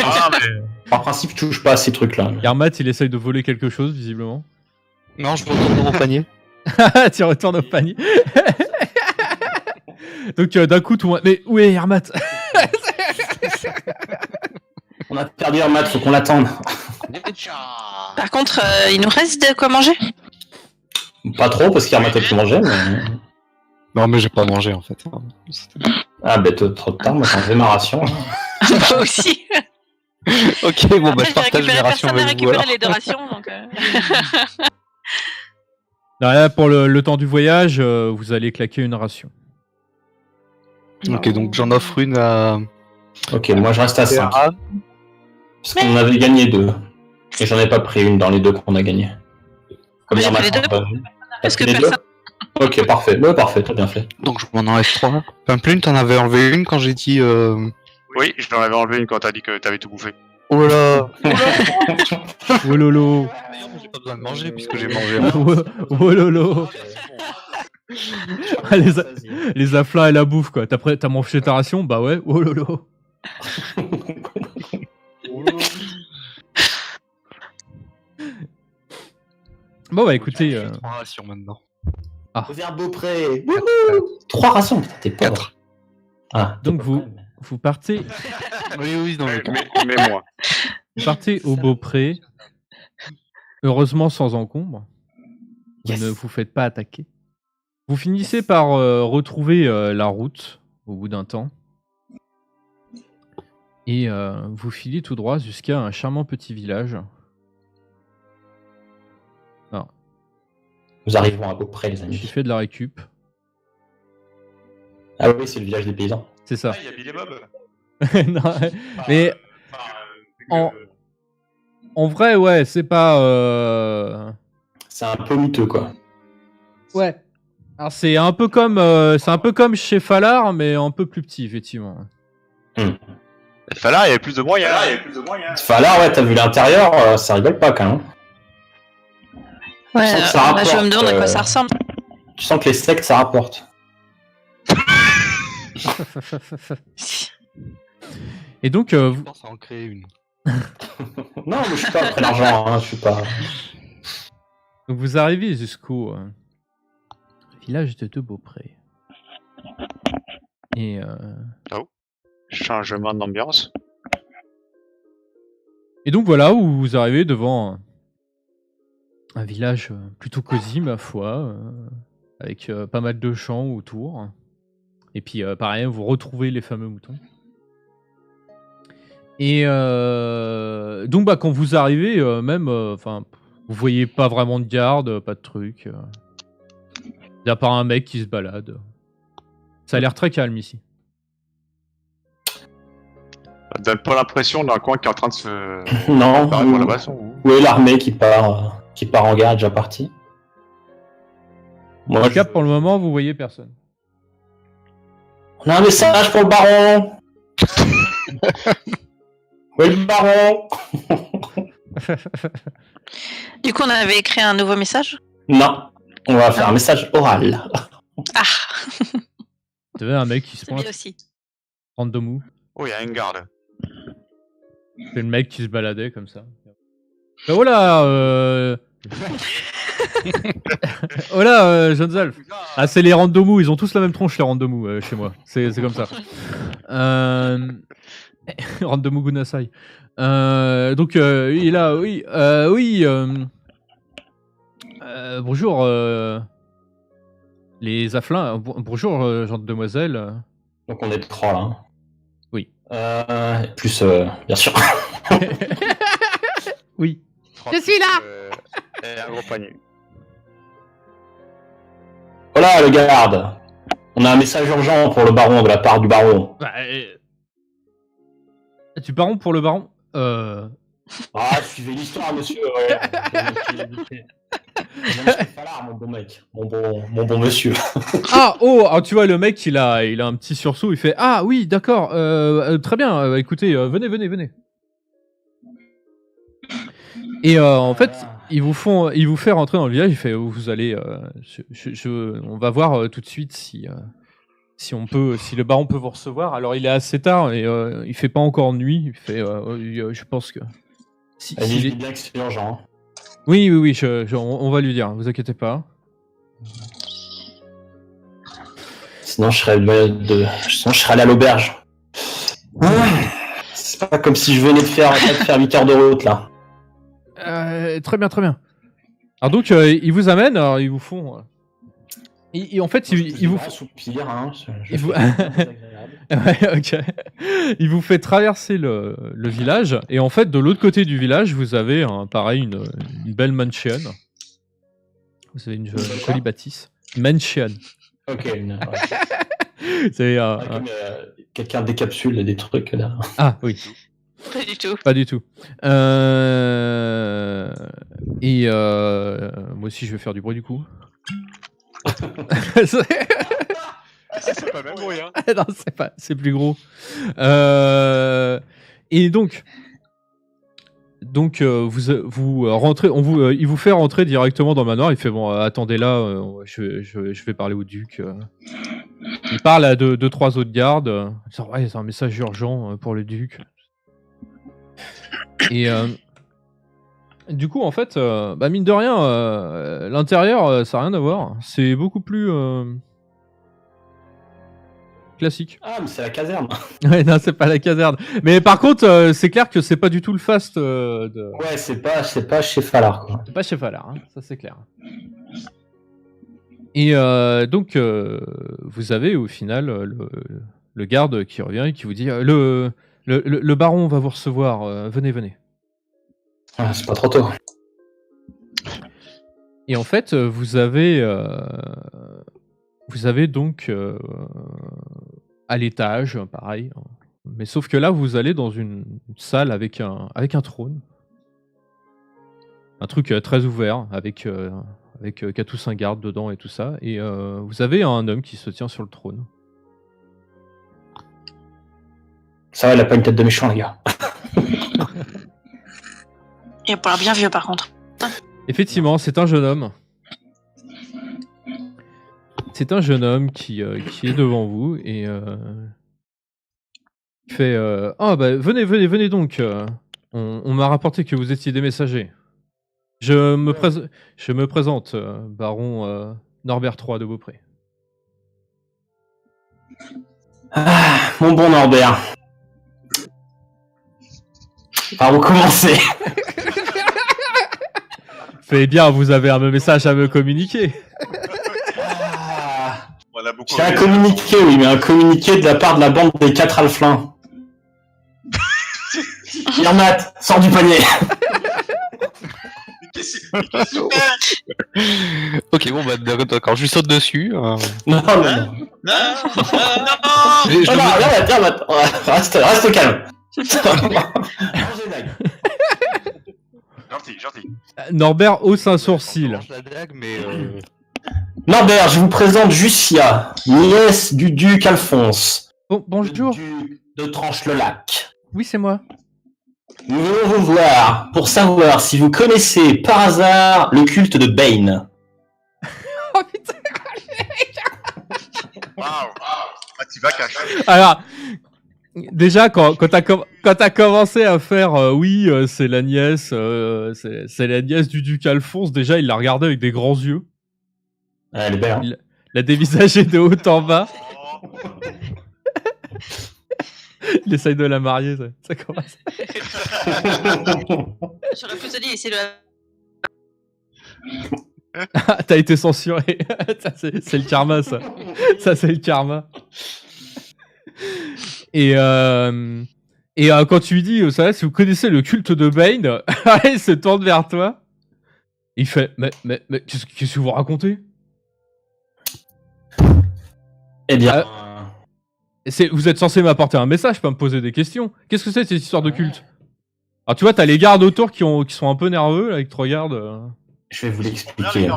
Ah, mais. Par principe, je touche pas à ces trucs-là. Yarmat, il essaye de voler quelque chose, visiblement. Non, je retourne dans mon panier. Tu retournes au panier. Donc, d'un coup, tout le monde... Mais où est Yarmat? On a perdu un match, faut qu'on l'attende. Par contre, il nous reste de quoi manger? Pas trop, parce qu'il y a tout mangé, mais... Non, mais j'ai pas mangé en fait. Ah, ben trop tard, moi j'ai enlevé ma ration. Moi aussi. Ok, bon, bah Après, je j'ai partage récupéré, mes rations personne n'a avec vous récupéré alors. les 2 rations, donc... Non, là, pour le temps du voyage, vous allez claquer une ration. Ok, donc j'en offre une à. Ok, moi je reste à 5. Ah, Parce qu'on avait gagné 2. Et j'en ai pas pris une dans les 2 qu'on a gagné. Comme J'ai hier pris les matin, 2. t'as Parce que pris les personne... 2 Ok, parfait. Ouais, parfait, t'as bien fait. donc je m'en enlève 3. Pimplune, t'en avais enlevé une quand j'ai dit. Oui, je t'en avais enlevé une quand t'as dit que t'avais tout bouffé. Oh là. Oh lolo. J'ai pas besoin de manger puisque j'ai mangé. Oh lolo. Ah, les afflats et la bouffe, quoi. T'as mangé ta ration? Bah ouais. Oh lolo. Bon, bah écoutez... 3 rations maintenant. Vers Beaupré. 3 rations, putain, t'es pauvre. 4. Ah, Donc vous partez Oui, non, Mais moi. Vous partez au Beaupré, heureusement sans encombre. Yes. Vous ne vous faites pas attaquer. Vous finissez par retrouver la route au bout d'un temps. Et vous filez tout droit jusqu'à un charmant petit village. Alors, Nous arrivons à Beaupré, les j'ai amis. fait de la récup. Ah oui, c'est le village des paysans. C'est ça. Ah, il y a Billy Bob. Non, mais en vrai, ouais, c'est pas... C'est un peu miteux, quoi. Ouais. Alors c'est un peu comme chez Falar, mais un peu plus petit, effectivement. Falar, il y avait plus de moyens. Falar, ouais, t'as vu l'intérieur, ça rigole pas, quand même. Ouais, Je sens que ça là, je me demande à quoi rapporte, ça ressemble. Tu sens que les sectes, ça rapporte. Et donc, Je pense à en créer une. Non, mais je suis pas après l'argent, hein, je suis pas... donc vous arrivez jusqu'au village de Beaupré. Et Changement d'ambiance. donc voilà, où vous arrivez devant un village plutôt cosy, ma foi, avec pas mal de champs autour. Et puis pareil, vous retrouvez les fameux moutons. Et donc bah, quand vous arrivez, même, vous voyez pas vraiment de garde, pas de truc. Il y a pas un mec qui se balade. Ça a l'air très calme ici. Ça donne pas l'impression d'un coin qui est en train de se. Non, Pareil pour la basson. où est l'armée qui part en guerre, déjà partie? Moi, En tout cas, pour le moment, vous voyez personne. On a un message pour le baron. Oui, le baron. Du coup, on avait écrit un nouveau message. Non, on va faire un message oral. Ah, Tu avais un mec qui se c'est pointe, bien aussi. random. Oh, il y a une garde. C'est le mec qui se baladait comme ça. Ben voilà, voilà, jeunes elfes. Ah, c'est les randomous, ils ont tous la même tronche, les randomous, chez moi. C'est comme ça. Randomou Gunasai. Donc, il est là, oui. Oui. Bonjour, les afflins. Bonjour, genre de demoiselle. Donc on est 3 là. Hein. Oui. Plus, bien sûr. Oui. Je suis là. Et un gros panier. Voilà le garde. On a un message urgent pour le baron de la part du baron. Bah, du baron pour le baron Ah, suivez l'histoire, monsieur. Ouais. Falard, mon bon mec. Mon bon monsieur. Ah, tu vois, le mec, il a un petit sursaut, il fait ah oui, d'accord, très bien, écoutez, venez. Et en fait, il vous fait rentrer dans le village, il fait vous allez, on va voir tout de suite si le baron peut vous recevoir. Alors il est assez tard et il fait pas encore nuit, il fait je pense que Allez, bien que c'est urgent. Oui, on va lui dire, vous inquiétez pas. Sinon, je serais allé à l'auberge. C'est pas comme si je venais de faire 8 heures de route, là. Très bien. Alors donc, ils vous amènent, alors ils vous font... en fait, ils vous... soupir, hein. Ouais, ok. Il vous fait traverser le village, et en fait, de l'autre côté du village, vous avez une belle mansion. Vous avez une jolie bâtisse. Mansion. Ok. C'est quelqu'un décapsule des trucs là. Ah oui. Pas du tout. Et moi aussi, je vais faire du bruit du coup. C'est pas le même bruit, hein. Non, c'est plus gros. Et donc vous rentrez, il vous fait rentrer directement dans le manoir. Il fait bon, attendez là, je vais parler au duc. Il parle à deux, trois autres gardes. Ouais, c'est un message urgent pour le duc. Et du coup, en fait, mine de rien, l'intérieur, ça n'a rien à voir. C'est beaucoup plus classique. Ah, mais c'est la caserne. Ouais, non, c'est pas la caserne. Mais par contre, c'est clair que c'est pas du tout le faste de... Ouais, c'est pas chez Falard, quoi. C'est pas chez Falard, hein, ça c'est clair. Et donc, vous avez au final le garde qui revient et qui vous dit le baron va vous recevoir, venez. Ah, c'est pas trop tôt. Et en fait, vous avez donc à l'étage, pareil. Mais sauf que là, vous allez dans une salle avec un trône. Un truc très ouvert, avec 4 ou 5 gardes dedans et tout ça. Et vous avez un homme qui se tient sur le trône. Ça va, il a pas une tête de méchant, les gars. Il a pas l'air bien vieux par contre. Effectivement, c'est un jeune homme. C'est un jeune homme qui est devant vous et qui fait venez donc. On m'a rapporté que vous étiez des messagers. Je me présente, baron Norbert III de Beaupré. Ah, mon bon Norbert. Par où commencer? Fait bien, vous avez un message à me communiquer. On a beaucoup J'ai un communiqué, oui, mais un communiqué de la part de la bande des 4 alflins. Yermat, sors du panier. Ok, bon, bah d'accord, je lui saute dessus. Non. Non. Reste calme. Gentil. Norbert hausse un sourcil. La dague, mais Norbert, je vous présente Jussia, nièce du duc Alphonse. Bonjour. Le duc de Tranche-le-Lac. Oui, c'est moi. Nous venons vous voir pour savoir si vous connaissez par hasard le culte de Bane. Oh putain. Waouh. Ah, tu vas cacher. Alors, déjà, quand t'as commencé à faire oui, c'est la nièce, c'est la nièce du duc Alphonse, déjà, il l'a regardé avec des grands yeux. Elle est belle, hein. Il l'a dévisagé de haut en bas. Il essaye de la marier, ça commence. J'aurais plus dit, c'est le. Ah, t'as été censuré. Ça, c'est le karma, ça. Ça, c'est le karma. Et quand tu lui dis, ça, si vous connaissez le culte de Bane, il se tourne vers toi. Il fait, mais qu'est-ce que vous racontez? Eh bien, Vous êtes censé m'apporter un message, pas me poser des questions. Qu'est-ce que c'est cette histoire de culte? Alors tu vois, t'as les gardes autour qui sont un peu nerveux, là, qui te regardent. je vais vous l'expliquer.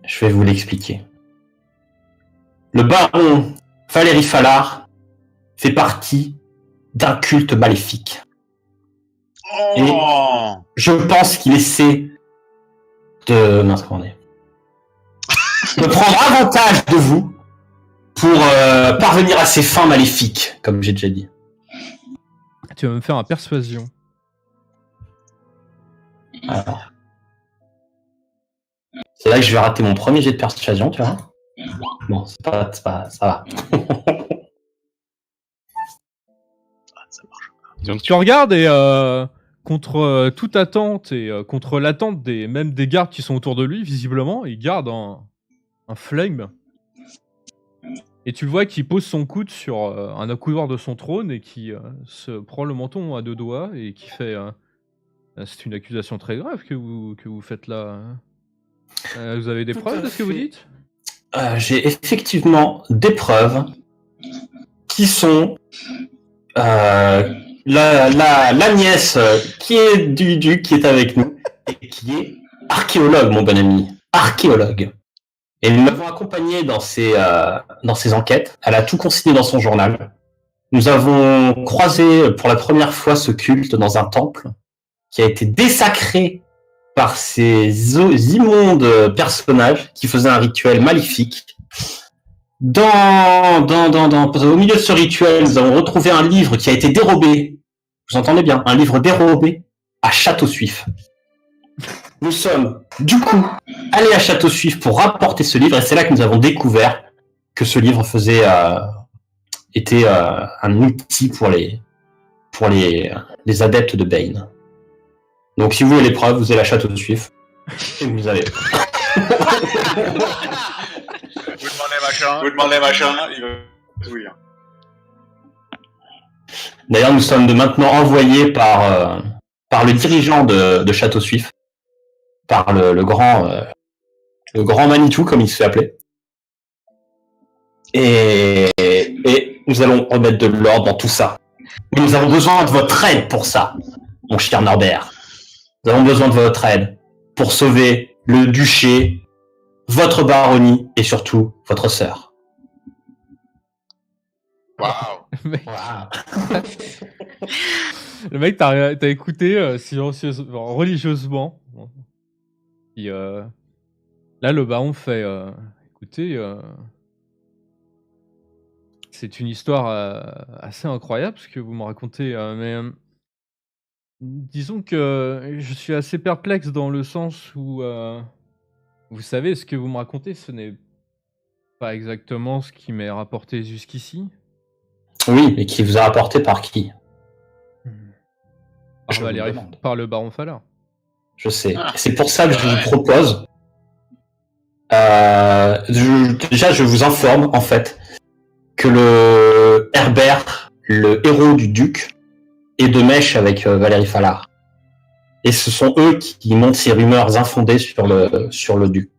Je vais vous l'expliquer. Le baron Valérie Fallard fait partie d'un culte maléfique. Oh Je pense qu'il essaie de... mince, comment dire, de prendre avantage de vous pour parvenir à ses fins maléfiques, comme j'ai déjà dit. Tu vas me faire un persuasion. Alors. C'est là que je vais rater mon premier jet de persuasion, tu vois. Bon, c'est pas, ça va. Donc, Tu regardes et contre toute attente et contre l'attente même des gardes qui sont autour de lui, visiblement, il garde un flingue. Et tu le vois qu'il pose son coude sur un accoudoir de son trône et qui se prend le menton à 2 doigts et qui fait... c'est une accusation très grave que vous faites là. Vous avez des Tout preuves à de ce que vous fait. dites? J'ai effectivement des preuves qui sont la nièce qui est du duc qui est avec nous et qui est archéologue, mon bon ami, archéologue. Et nous l'avons accompagnée dans ses enquêtes. Elle a tout consigné dans son journal. Nous avons croisé pour la première fois ce culte dans un temple qui a été désacré par ces immondes personnages qui faisaient un rituel maléfique. Au milieu de ce rituel, nous avons retrouvé un livre qui a été dérobé. Vous entendez bien, un livre dérobé à Château-Suif. Nous sommes, du coup, allés à Château-Suif pour rapporter ce livre, et c'est là que nous avons découvert que ce livre était un outil pour les adeptes de Bane. Donc, si vous voulez les preuves, vous allez à Château-Suif, et vous avez... Vous demandez machin, il va tout dire. D'ailleurs, nous sommes maintenant envoyés par le dirigeant de Château-Suif, par le grand Manitou, comme il se fait appeler. Et nous allons remettre de l'ordre dans tout ça. Mais nous avons besoin de votre aide pour ça, mon cher Norbert. Nous avons besoin de votre aide pour sauver le duché, votre baronnie et surtout votre sœur. Waouh. Le mec, t'as écouté silencieusement, religieusement. Et, là, le baron fait écoutez, c'est une histoire assez incroyable ce que vous me racontez, mais disons que je suis assez perplexe dans le sens où, vous savez, ce que vous me racontez, ce n'est pas exactement ce qui m'est rapporté jusqu'ici. Oui, mais qui vous a rapporté par qui? Je vais aller par le baron Fallard. Je sais. C'est pour ça que je vous propose. Déjà, je vous informe, en fait, que le Herbert, le héros du duc, est de mèche avec Valérie Fallard. Et ce sont eux qui montent ces rumeurs infondées sur le duc.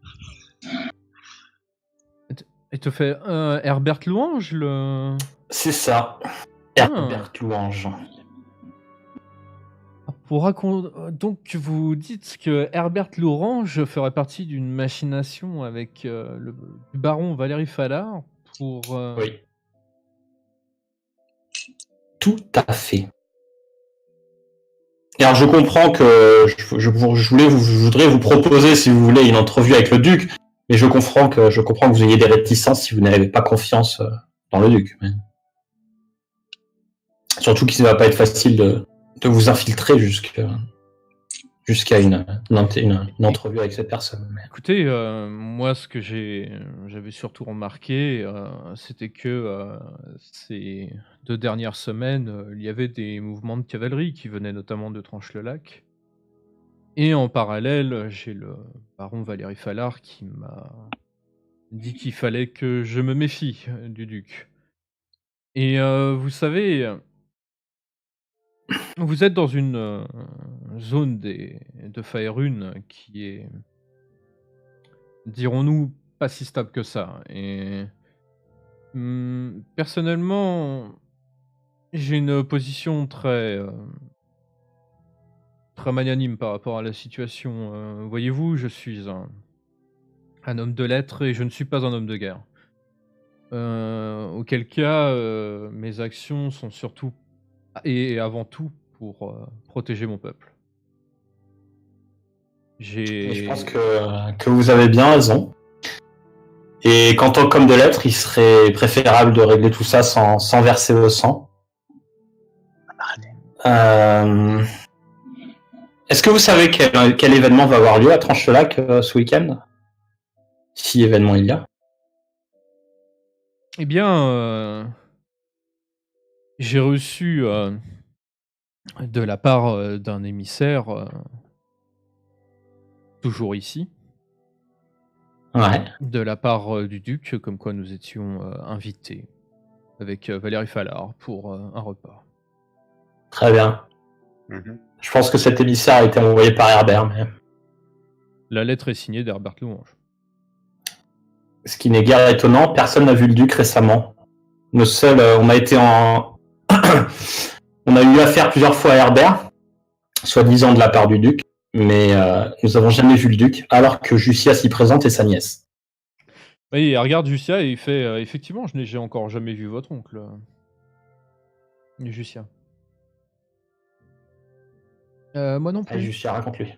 Et te fait Herbert Louange, le... C'est ça. Herbert Louange. Donc vous dites que Herbert Louange ferait partie d'une machination avec le baron Valérie Fallard pour... Oui. Tout à fait. Et alors je comprends que je voudrais vous proposer, si vous voulez, une entrevue avec le duc, mais je comprends que vous ayez des réticences si vous n'avez pas confiance dans le duc. Mais... surtout qu'il ne va pas être facile de vous infiltrer jusqu'à une entrevue avec cette personne. Mais... Écoutez, moi ce que j'avais surtout remarqué, c'était que ces 2 dernières semaines, il y avait des mouvements de cavalerie qui venaient notamment de Tranche-le-Lac. Et en parallèle, j'ai le baron Valérie Fallard qui m'a dit qu'il fallait que je me méfie du duc. Et vous savez, vous êtes dans une zone de Faerun qui est, dirons-nous, pas si stable que ça. Et Personnellement, j'ai une position très magnanime par rapport à la situation. Voyez-vous, je suis un homme de lettres et je ne suis pas un homme de guerre. Auquel cas, mes actions sont surtout et avant tout pour protéger mon peuple. Et je pense que vous avez bien raison. Et qu'en tant qu'homme de lettres, il serait préférable de régler tout ça sans verser le sang. Est-ce que vous savez quel événement va avoir lieu à Tranche-le-Lac ce week-end? Si événement il y a. Eh bien, j'ai reçu de la part d'un émissaire toujours ici, Ouais. de la part du duc, comme quoi nous étions invités avec Valérie Fallard pour un repas. Très bien. Je pense que cet émissaire a été envoyé par Herbert, mais La lettre est signée d'Herbert Louange. ce qui n'est guère étonnant, personne n'a vu le duc récemment. On a été en... on a eu affaire plusieurs fois à Herbert, soi-disant de la part du duc, mais nous n'avons jamais vu le duc, alors que Jussia s'y présente et sa nièce. Oui, il regarde Jussia et il fait effectivement, j'ai encore jamais vu votre oncle, Jussia. Moi non Ah, plus. Jussia, raconte-lui.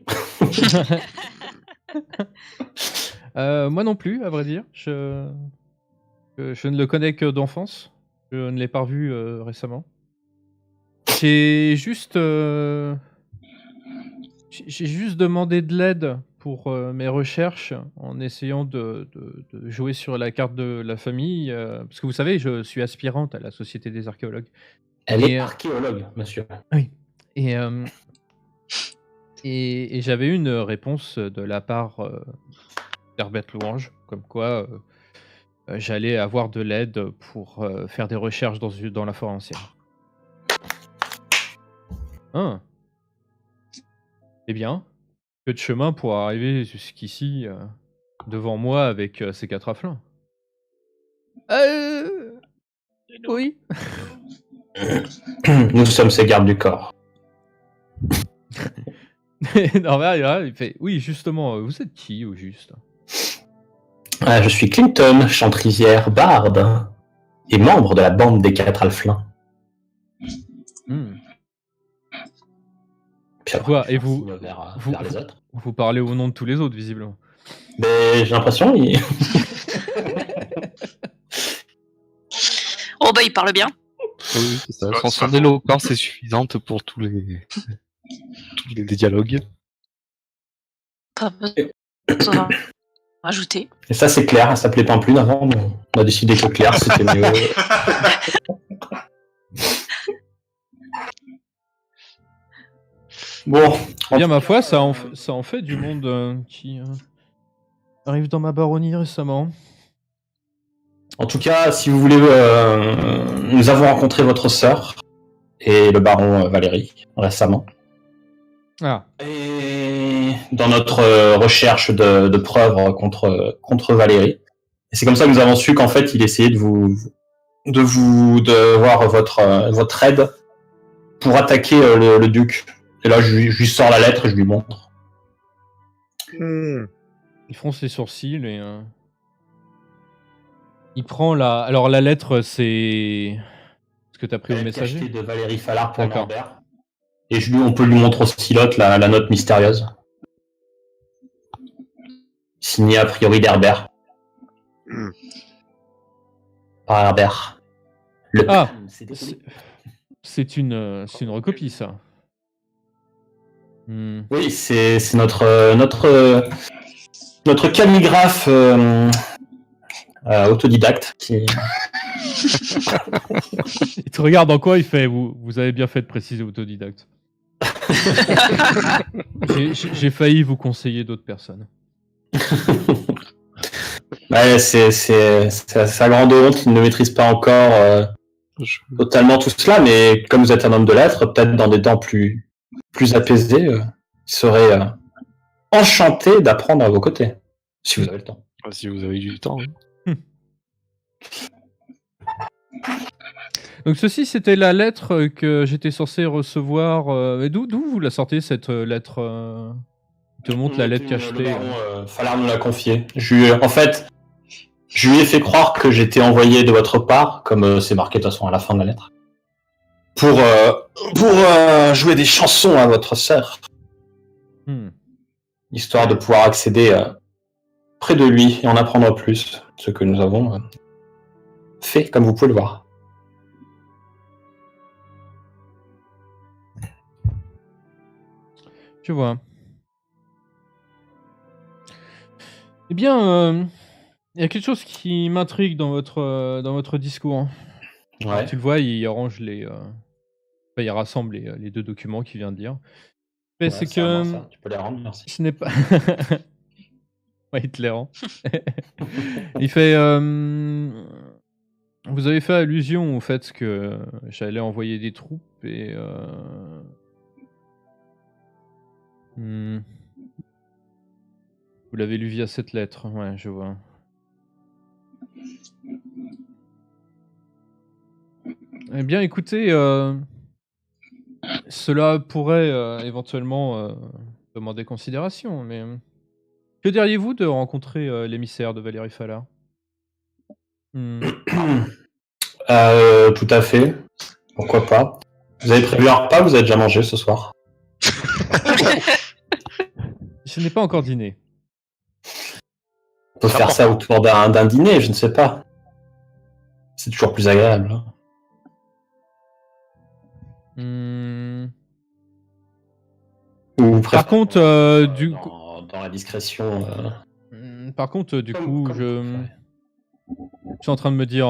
Moi non plus, à vrai dire. Je ne le connais que d'enfance. Je ne l'ai pas revu récemment. J'ai juste demandé de l'aide pour mes recherches en essayant de jouer sur la carte de la famille. Parce que vous savez, je suis aspirante à la Société des archéologues. Elle Et, est archéologue, monsieur. Oui. Et j'avais eu une réponse de la part d'Herbert Louange, comme quoi j'allais avoir de l'aide pour faire des recherches dans la forêt ancienne. Ah. Eh bien, peu de chemin pour arriver jusqu'ici devant moi avec ces 4 afflins. Oui. Nous sommes ses gardes du corps. Norbert, il fait oui, justement, vous êtes qui au juste? Je suis Clinton, chantrizière, barde, et membre de la bande des 4 alflins. Puis après, Quoi, je et fais un vous- signe vers vous- les autres. Vous parlez au nom de tous les autres, visiblement. Mais j'ai l'impression, Oh bah il parle bien. Oui, c'est ça. Pas- Son pas faux. éloquence est suffisante pour tous les dialogues. Pas besoin de rajouter. Et ça, c'est Claire, elle s'appelait Pampelune avant, mais on a décidé que Claire, c'était mieux. Bon, Bien, ma foi, ça en fait du monde qui arrive dans ma baronnie récemment. en tout cas, si vous voulez, nous avons rencontré votre sœur et le baron Valérie récemment. Ah, Et dans notre recherche de preuves contre Valérie. Et c'est comme ça que nous avons su qu'en fait, il essayait de voir votre aide pour attaquer le duc. Et là, je lui sors la lettre et je lui montre. il fronce les sourcils et il prend la. Alors la lettre, c'est ce que t'as pris au messager. Cachetée de Valérie Fallard pour D'accord. Norbert. Et on peut lui montrer aussi la note mystérieuse. Signée a priori d'Herbert. Par Herbert. Ah, c'est une recopie, ça. Oui, c'est notre calligraphe autodidacte qui. Il te regarde en quoi, il fait vous avez bien fait de préciser autodidacte. J'ai failli vous conseiller d'autres personnes. Ouais, c'est sa grande honte, il ne maîtrise pas encore totalement tout cela, mais comme vous êtes un homme de lettres, peut-être dans des temps plus apaisés, il serait enchanté d'apprendre à vos côtés, si vous avez le temps. Si vous avez du temps. Oui. Donc ceci, c'était la lettre que j'étais censé recevoir. Et d'où vous la sortez, cette lettre Je te montre la lettre cachetée. Le baron Falar nous l'a confié. En fait, je lui ai fait croire que j'étais envoyé de votre part, comme c'est marqué de toute façon à la fin de la lettre, pour jouer des chansons à votre sœur, histoire de pouvoir accéder près de lui et en apprendre plus, ce que nous avons fait, comme vous pouvez le voir. Je vois. Eh bien, il y a quelque chose qui m'intrigue dans votre discours. Ouais. Alors, tu le vois, il arrange il rassemble les deux documents qu'il vient de lire. Mais Ouais, c'est à moi, que ça. Tu peux les rendre, merci. ce n'est pas. Ouais, il te les rend. Il fait. Vous avez fait allusion au fait que j'allais envoyer des troupes et. Vous l'avez lu via cette lettre, ouais, je vois. Eh bien, écoutez, cela pourrait éventuellement demander considération, mais que diriez-vous de rencontrer l'émissaire de Valérie Falar? Tout à fait. Pourquoi pas. Vous avez prévu un repas, vous avez déjà mangé ce soir? Je n'ai pas encore dîné. On peut faire ça autour d'un dîner, je ne sais pas. C'est toujours plus agréable. Ou Par contre, du coup... Dans la discrétion... Par contre, du coup, comme je suis en train de me dire...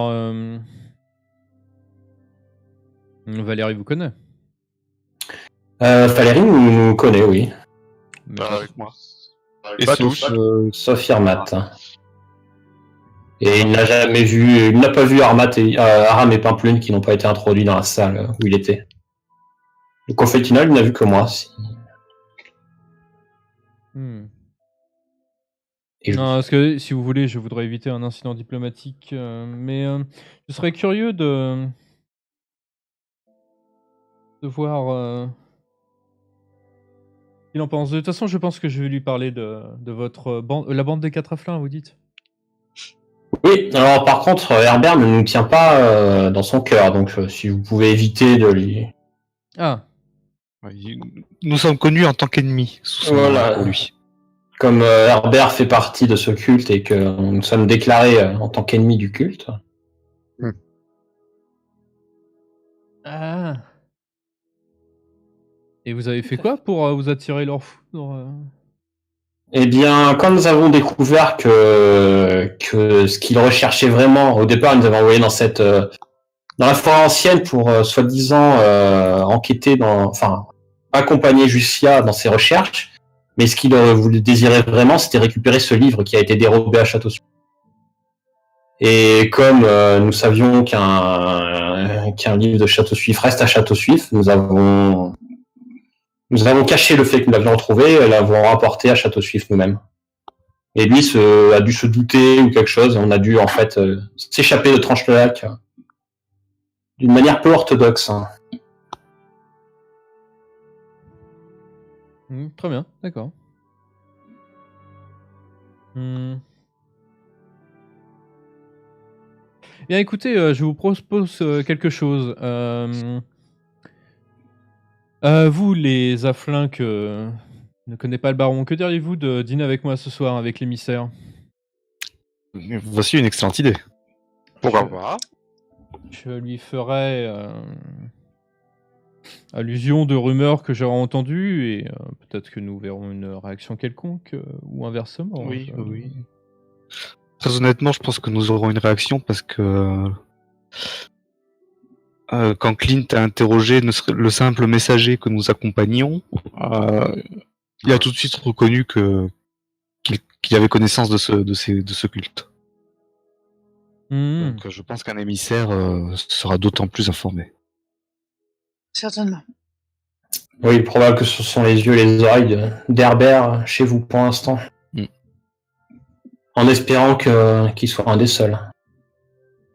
Valérie vous connaît. Valérie nous connaît, oui. Mais avec moi. Et Pas sauf- tous. Sauf Irmat. Et il n'a pas vu Aram et Pimplune qui n'ont pas été introduits dans la salle où il était. Donc en fait, il n'a vu que moi. Et Non, parce que si vous voulez, je voudrais éviter un incident diplomatique, mais je serais curieux de voir ce qu'il en pense. De toute façon, je pense que je vais lui parler de votre bande, la bande des quatre afflins, vous dites? Oui, alors par contre, Herbert ne nous tient pas dans son cœur, donc si vous pouvez éviter de lui... Ah, Nous sommes connus en tant qu'ennemis sous son Voilà. nom pour lui. Comme Herbert fait partie de ce culte et que nous sommes déclarés en tant qu'ennemis du culte. ah. Et vous avez fait quoi pour vous attirer leur foudre? Eh bien, quand nous avons découvert que ce qu'ils recherchaient vraiment, au départ, ils nous avaient envoyé dans la forêt ancienne pour soi-disant accompagner Jussia dans ses recherches. Mais ce qu'il désirait vraiment, c'était récupérer ce livre qui a été dérobé à Château-Suif. Et comme nous savions qu'un livre de Château-Suif reste à Château-Suif, nous avons caché le fait que nous l'avions retrouvé et l'avons rapporté à Château-Suif nous-mêmes. Et lui a dû se douter ou quelque chose, et on a dû en fait s'échapper de Tranche-le-Lac d'une manière peu orthodoxe. Très bien, d'accord. Bien, écoutez, je vous propose quelque chose. Vous, les afflins que ne connaît pas le baron, que diriez-vous de dîner avec moi ce soir avec l'émissaire? Voici une excellente idée. Pourquoi pas? Je lui ferai allusion de rumeurs que j'aurai entendues et peut-être que nous verrons une réaction quelconque ou inversement. Oui. Très honnêtement, je pense que nous aurons une réaction parce que quand Clint a interrogé le simple messager que nous accompagnions, il a tout de suite reconnu qu'il avait connaissance de ce culte. Donc je pense qu'un émissaire sera d'autant plus informé. Certainement. Oui, il est probable que ce sont les yeux et les oreilles d'Herbert chez vous pour l'instant. En espérant qu'il soit un des seuls.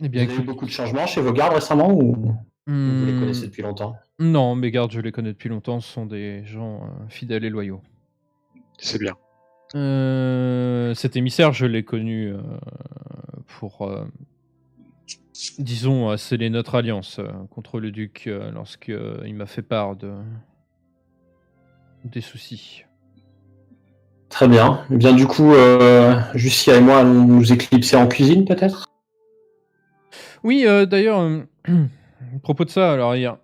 Eh Vous bien, avez eu écoute. beaucoup de changements chez vos gardes récemment ou vous les Hmm, connaissez depuis longtemps? non, mes gardes, je les connais depuis longtemps, ce sont des gens fidèles et loyaux. C'est bien. Cet émissaire, je l'ai connu pour, disons, sceller notre alliance contre le duc lorsqu'il m'a fait part des soucis. Très bien. Eh bien, du coup, Jussia et moi allons nous éclipser en cuisine, peut-être? Oui, d'ailleurs, à propos de ça, alors il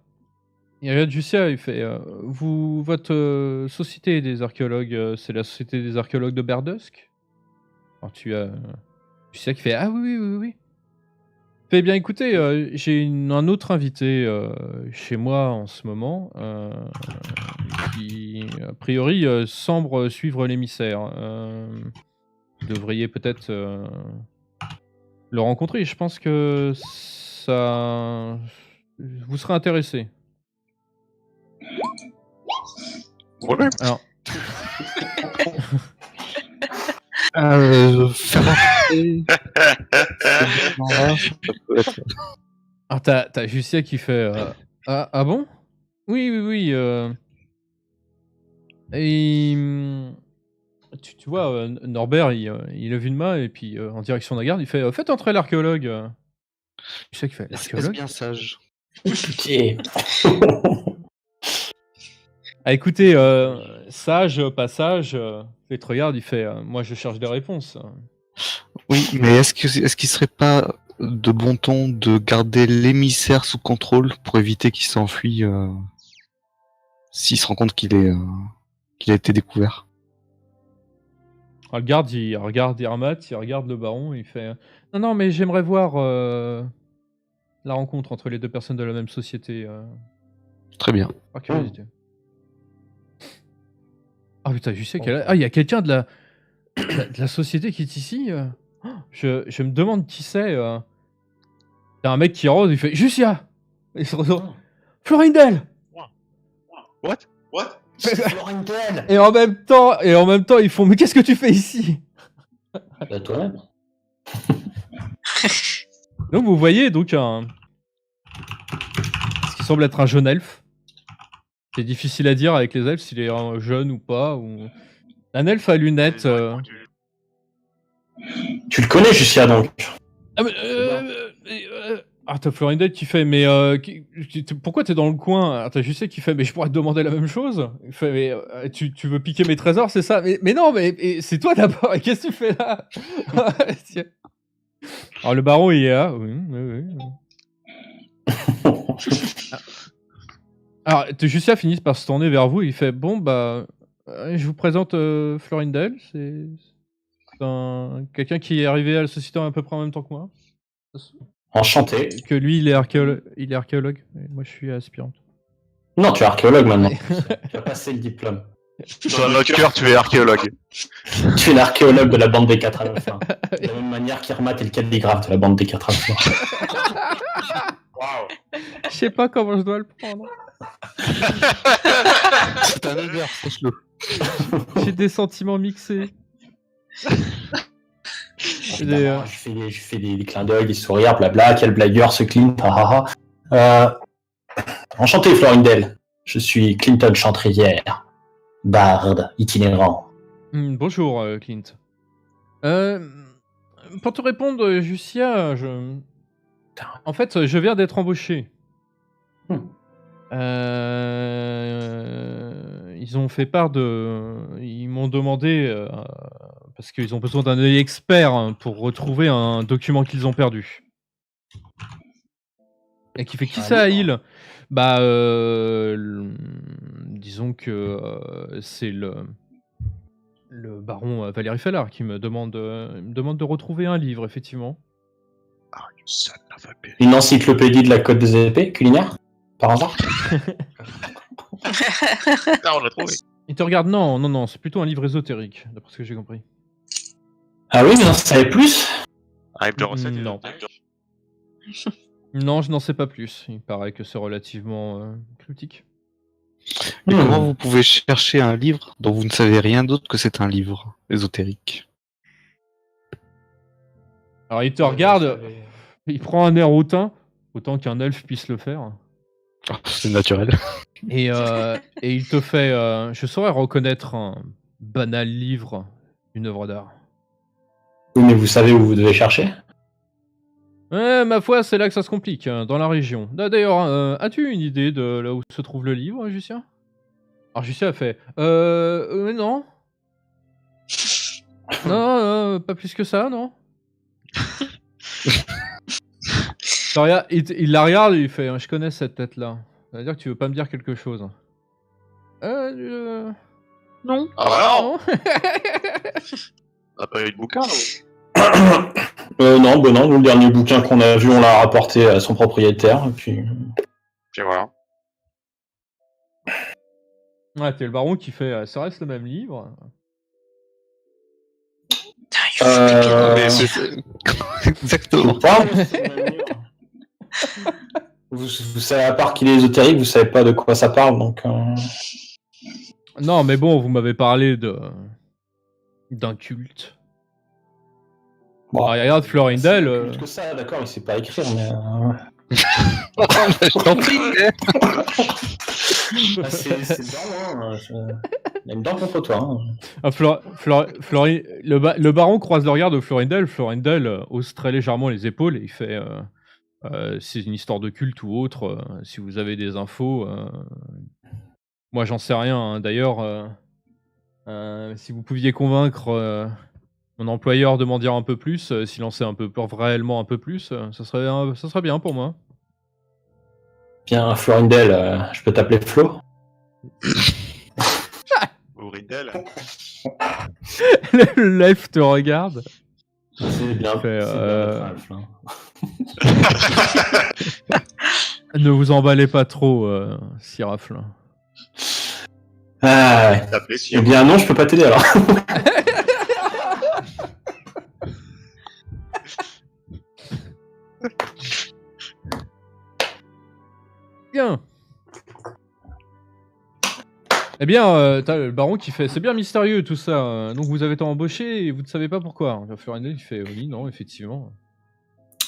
regarde Jussia, il fait votre société des archéologues, c'est la société des archéologues de Berdusk? Alors tu as Jussia qui fait ah oui, oui, oui, oui. Fait bien écoutez, j'ai un autre invité chez moi en ce moment qui, a priori, semble suivre l'émissaire. Vous devriez peut-être le rencontrer. Je pense que ça vous serez intéressé. Ouais. Alors, Faire rentrer ces gens-là, ça peut être... alors t'as Jussia qui fait ah bon? Oui, oui, oui. Et tu vois, Norbert, il lève une main et puis en direction de la garde, il fait faites entrer l'archéologue. Jussia qui fait Est-ce l'archéologue? bien sage? Pitié. Ah écoutez, sage, pas sage, il te regarde, il fait moi je cherche des réponses. Oui, mais est-ce qu'il serait pas de bon ton de garder l'émissaire sous contrôle pour éviter qu'il s'enfuit s'il se rend compte qu'il a été découvert? Alors, le garde, il regarde Irmat, il regarde le baron, il fait non, non, mais j'aimerais voir la rencontre entre les deux personnes de la même société. Très bien. Par curiosité. Ah putain, je sais il y a quelqu'un de la société qui est ici. Je me demande qui c'est. Il y a un mec qui rose, il fait Jussia. Il se retourne. Florindel. What? Florindel! Et en même temps, ils font mais qu'est-ce que tu fais ici? Bah, toi-même. Donc vous voyez donc ce qui semble être un jeune elfe. C'est difficile à dire avec les elfes s'il est jeune ou pas. Un elfe à lunettes. Tu le connais, Jussia, donc? Ah, mais, t'as Florindel qui fait mais pourquoi t'es dans le coin? Ah, t'as Jussia qui fait mais je pourrais te demander la même chose. Il fait mais tu veux piquer mes trésors, c'est ça? Mais non, mais c'est toi d'abord. Qu'est-ce que tu fais là? Alors le baron il est là. Oui, oui, oui. Alors Jussia finit par se tourner vers vous. Il fait bon bah je vous présente Florindel. C'est quelqu'un qui est arrivé à la société à peu près en même temps que moi. Enchanté. Que lui, il est archéologue. Et moi, je suis aspirante. Non, tu es archéologue maintenant. Tu as passé le diplôme. Dans notre cœur, tu es archéologue. Tu es l'archéologue de la bande des 4 à la fin. De la même manière qu'Irmat est le calligraphe de la bande des 4 à la fin. Waouh! Je sais pas comment je dois le prendre. C'est un honneur, sache-le. J'ai des sentiments mixés. Évidemment, je fais des clins d'œil, des sourires, blabla, quel blagueur ce Clint. Enchanté, Florindel. Je suis Clinton Chantrière, barde itinérant. Bonjour, Clint. Pour te répondre, Jussia, en fait, je viens d'être embauché. Ils ont fait part ils m'ont demandé, parce qu'ils ont besoin d'un œil expert pour retrouver un document qu'ils ont perdu. Et qui fait qui ça, Hill? Bah, disons que c'est le baron Valérie Fellard qui me demande de retrouver un livre, effectivement. Une encyclopédie de la Côte des épées culinaire, par hasard? Ah, on l'a trouvé. Il te regarde, non, c'est plutôt un livre ésotérique, d'après ce que j'ai compris. Ah oui, mais on savait plus. Un livre de recettes? Non. Non, je n'en sais pas plus. Il paraît que c'est relativement cryptique. Mais comment vous pouvez chercher un livre dont vous ne savez rien d'autre que c'est un livre ésotérique? Alors il te regarde, Il prend un air hautain, autant qu'un elfe puisse le faire. C'est naturel. Et il te fait... je saurais reconnaître un banal livre, une œuvre d'art. Oui, mais vous savez où vous devez chercher? Ouais, ma foi, c'est là que ça se complique, dans la région. D'ailleurs, as-tu une idée de là où se trouve le livre, Jusien? Alors Jusien a fait... non. Non, pas plus que ça, non. Il la regarde et il fait, je connais cette tête-là. Ça veut dire que tu veux pas me dire quelque chose. Non. Ah bah non. Non. On n'a pas eu de bouquin, là. Non, le dernier bouquin qu'on a vu, on l'a rapporté à son propriétaire, et puis... Puis voilà. Ouais, t'es le baron qui fait, ça reste le même livre. Putain, il faut piquer dans Euh, le Mais ciel. Exactement. Pas, c'est le même livre. Vous savez, à part qu'il est ésotérique, vous savez pas de quoi ça parle, donc... Non, mais bon, vous m'avez parlé d'un culte. Bon, Ah, regarde Florindel. Plus que ça, d'accord, il sait pas écrire, mais... Je t'en prie. c'est dedans, hein. Il y a une dent contre toi. Hein. Le baron croise le regard de Florindel. Florindel hausse très légèrement les épaules et il fait c'est une histoire de culte ou autre. Si vous avez des infos, moi j'en sais rien. Hein. D'ailleurs, si vous pouviez convaincre mon employeur de m'en dire un peu plus, s'il en sait réellement un peu plus, ça serait bien pour moi. Bien, Florindel, je peux t'appeler Flo? Ou Rindel. L'elfe te regarde. C'est bien. Fait, c'est bien, Ne vous emballez pas trop, Siraflin. Ah ouais. T'appelais si. Eh bien non, je peux pas t'aider alors. Bien. Eh bien, t'as le baron qui fait, c'est bien mystérieux tout ça. Donc vous avez été embauché et vous ne savez pas pourquoi. Florindel il fait, oui, non, effectivement.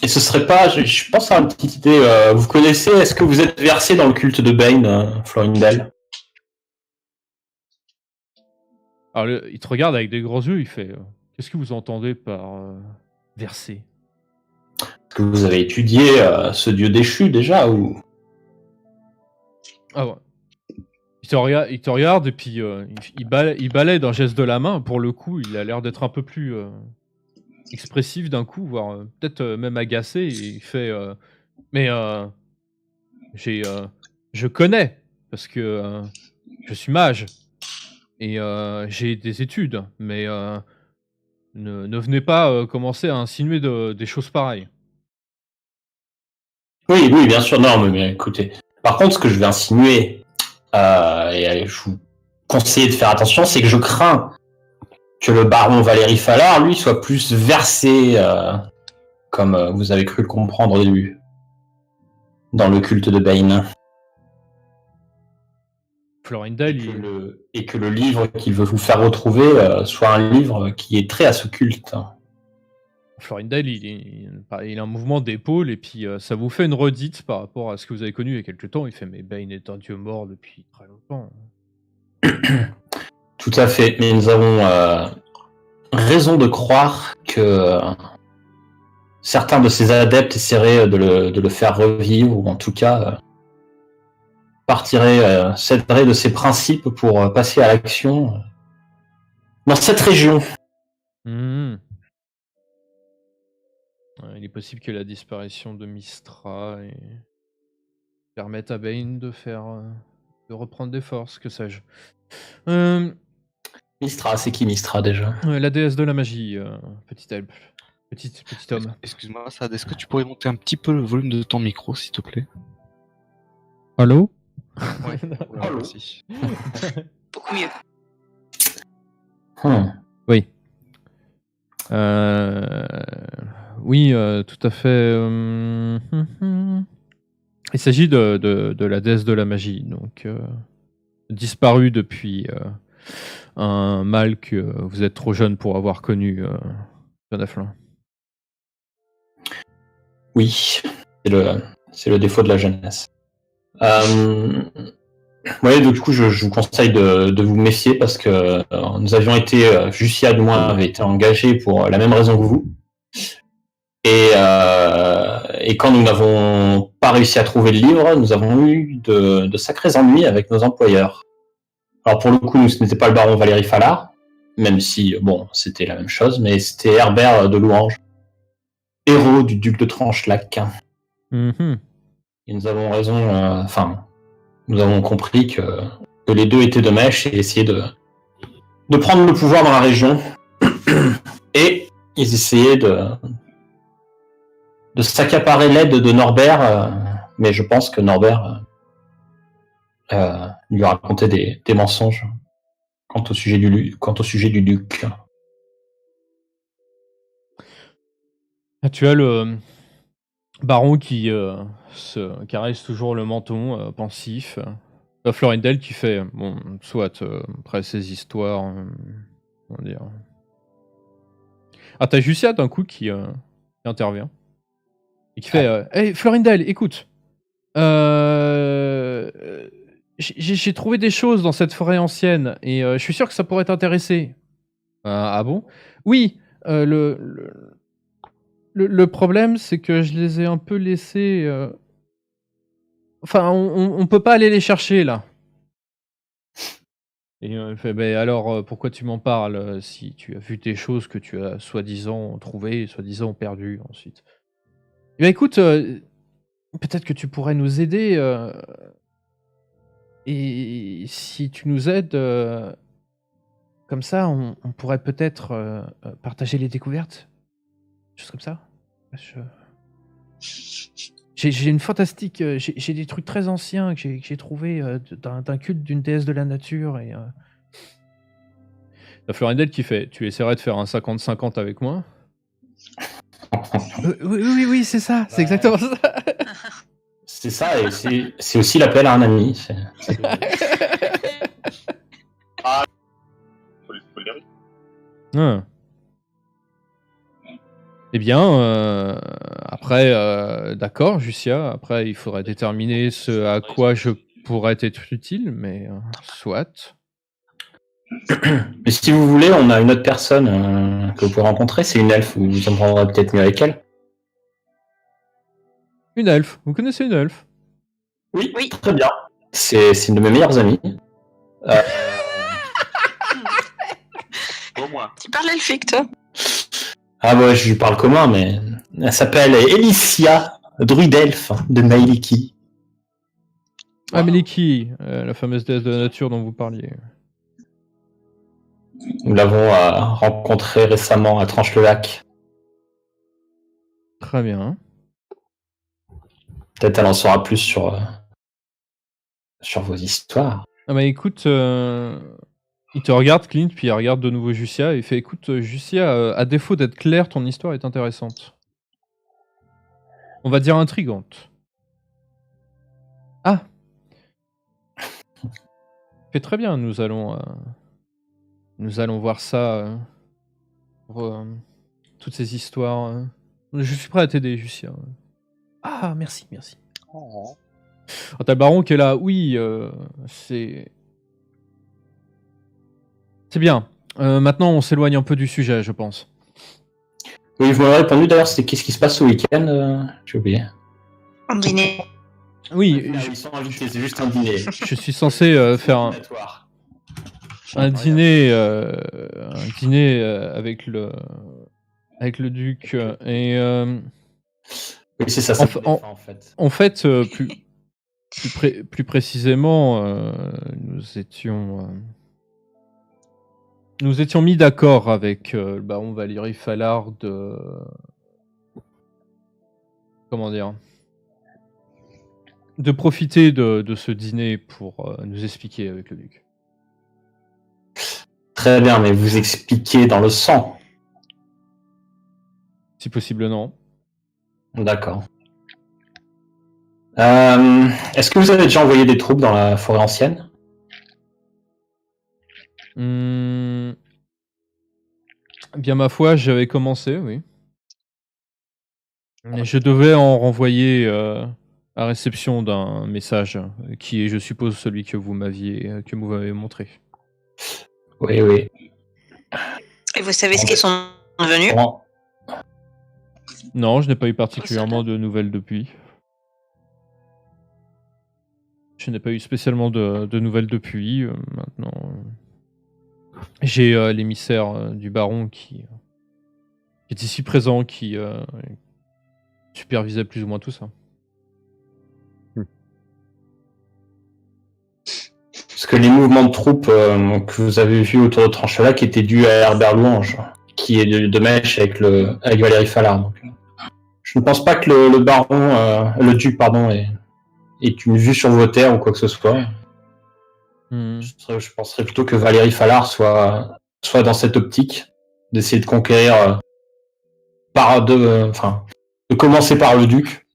Et ce serait pas, je pense à une petite idée. Vous connaissez, est-ce que vous êtes versé dans le culte de Bane, Florindel? Alors il te regarde avec des grands yeux, il fait, qu'est-ce que vous entendez par verser? Est-ce que vous avez étudié ce dieu déchu déjà ou... Ah ouais. Il te regarde et puis il balaie d'un geste de la main. Pour le coup, il a l'air d'être un peu plus expressif d'un coup, voire peut-être même agacé. Et il fait mais je connais parce que je suis mage et j'ai des études, mais ne venez pas commencer à insinuer des choses pareilles. Oui, bien sûr, non, mais écoutez. Par contre, ce que je vais insinuer, et je vous conseille de faire attention, c'est que je crains que le baron Valérie Fallard, lui, soit plus versé, comme vous avez cru le comprendre au début, dans le culte de Bane. Florindel, Et que le livre qu'il veut vous faire retrouver soit un livre qui est trait à ce culte. Florindel, il a un mouvement d'épaule et puis ça vous fait une redite par rapport à ce que vous avez connu il y a quelques temps. Il fait mais Bane est un dieu mort depuis très longtemps. Tout à fait, mais nous avons raison de croire que certains de ses adeptes essaieraient de le faire revivre, ou en tout cas s'aideraient de ses principes pour passer à l'action dans cette région. Mmh. Il est possible que la disparition de Mystra permette à Bane de reprendre des forces, que sais-je. Mystra, c'est qui Mystra déjà? La déesse de la magie, petit elfe. Petit homme. Excuse-moi, Sad, est-ce que tu pourrais monter un petit peu le volume de ton micro, s'il te plaît? Allô? Ouais. Allô. Merci. Beaucoup mieux. Oui. Oui, tout à fait. Il s'agit de la déesse de la magie, donc disparue depuis un mal que vous êtes trop jeune pour avoir connu, Jonathan. Oui, c'est le défaut de la jeunesse. Ouais, du coup, je vous conseille de vous méfier parce que nous avions été, Jussia du moins avait été engagé pour la même raison que vous. Et quand nous n'avons pas réussi à trouver le livre, nous avons eu de sacrés ennuis avec nos employeurs. Alors pour le coup, ce n'était pas le baron Valérie Fallard, même si, bon, c'était la même chose, mais c'était Herbert de Louange, héros du duc de Tranchelacq. Mhm. Et nous avons raison, nous avons compris que les deux étaient de mèche et essayaient de prendre le pouvoir dans la région. Et ils essayaient de s'accaparer l'aide de Norbert, mais je pense que Norbert lui a raconté des mensonges quant au sujet du duc. Ah, tu as le baron qui se caresse toujours le menton, pensif. Florindel qui fait, bon, soit, après ces histoires, comment dire. Ah, t'as Jussia d'un coup qui intervient. Et qui fait, hey Florindel, écoute. J'ai trouvé des choses dans cette forêt ancienne et je suis sûr que ça pourrait t'intéresser. Ah bon? Oui, le problème, c'est que je les ai un peu laissés. Enfin, on peut pas aller les chercher là. Et elle fait, ben alors, pourquoi tu m'en parles si tu as vu des choses que tu as soi-disant trouvées, soi-disant perdues ensuite? Eh ben écoute, peut-être que tu pourrais nous aider. Et si tu nous aides, comme ça, on pourrait peut-être partager les découvertes. Chose comme ça. J'ai une fantastique. J'ai des trucs très anciens que j'ai trouvé d'un culte d'une déesse de la nature. Et la Florindel qui fait, tu essaierais de faire un 50-50 avec moi? Oui, c'est ça. C'est exactement ça. C'est ça, et c'est aussi l'appel à un ami. Faut le dire. Ah. Eh bien, après, d'accord, Jussia. Après, il faudrait déterminer ce à quoi je pourrais être utile, mais soit. Mais si vous voulez, on a une autre personne que vous pouvez rencontrer, c'est une elfe, vous vous entendrez peut-être mieux avec elle. Une elfe. Vous connaissez une elfe? Oui, Oui. très bien. C'est une de mes meilleures amies. Au moins. Tu parles elfique, toi? Ah ouais, je lui parle commun, mais elle s'appelle Elicia, druide elfe de Maeliki. Ah, Meliki, la fameuse déesse de la nature dont vous parliez. Nous l'avons rencontrée récemment à Tranche-le-Lac. Très bien. Peut-être elle en saura plus sur vos histoires. Ah bah écoute, il te regarde, Clint, puis il regarde de nouveau Jussia et il fait, écoute, Jussia, à défaut d'être claire, ton histoire est intéressante. On va dire intrigante. Ah. Fait très bien, nous allons voir ça pour toutes ces histoires. Je suis prêt à t'aider, Jussia. Ah, merci. Oh. Ah, t'as le baron qui est là. Oui, c'est bien. Maintenant, on s'éloigne un peu du sujet, je pense. Oui, vous m'avez répondu d'ailleurs, c'est qu'est-ce qui se passe ce week-end J'ai oublié. Un dîner. Oui, Ils sont invités, c'est juste un dîner. je suis censé faire un dîner, avec le duc et Oui, c'est ça, en fait. en fait, plus précisément, nous étions mis d'accord avec le baron Valérie Fallard de... Comment dire? De profiter de ce dîner pour nous expliquer avec le duc. Très bien, mais vous expliquez dans le sang. Si possible, non. D'accord. Est-ce que vous avez déjà envoyé des troupes dans la forêt ancienne? Bien ma foi, j'avais commencé, oui. Et je devais en renvoyer à réception d'un message qui est, je suppose, celui que vous m'avez montré. Oui, oui. Et vous savez ce qu'ils sont devenus? Comment- Non, je n'ai pas eu particulièrement de nouvelles depuis. Je n'ai pas eu spécialement de nouvelles depuis. Maintenant, j'ai l'émissaire du baron qui est ici présent, qui supervisait plus ou moins tout ça. Parce que les mouvements de troupes que vous avez vus autour de Tranchelac étaient dus à Herbert Louange, qui est de mèche avec Valérie Fallard. Donc, je ne pense pas que le duc, ait une vue sur vos terres ou quoi que ce soit. Je penserais plutôt que Valérie Fallard soit dans cette optique d'essayer de conquérir de commencer par le duc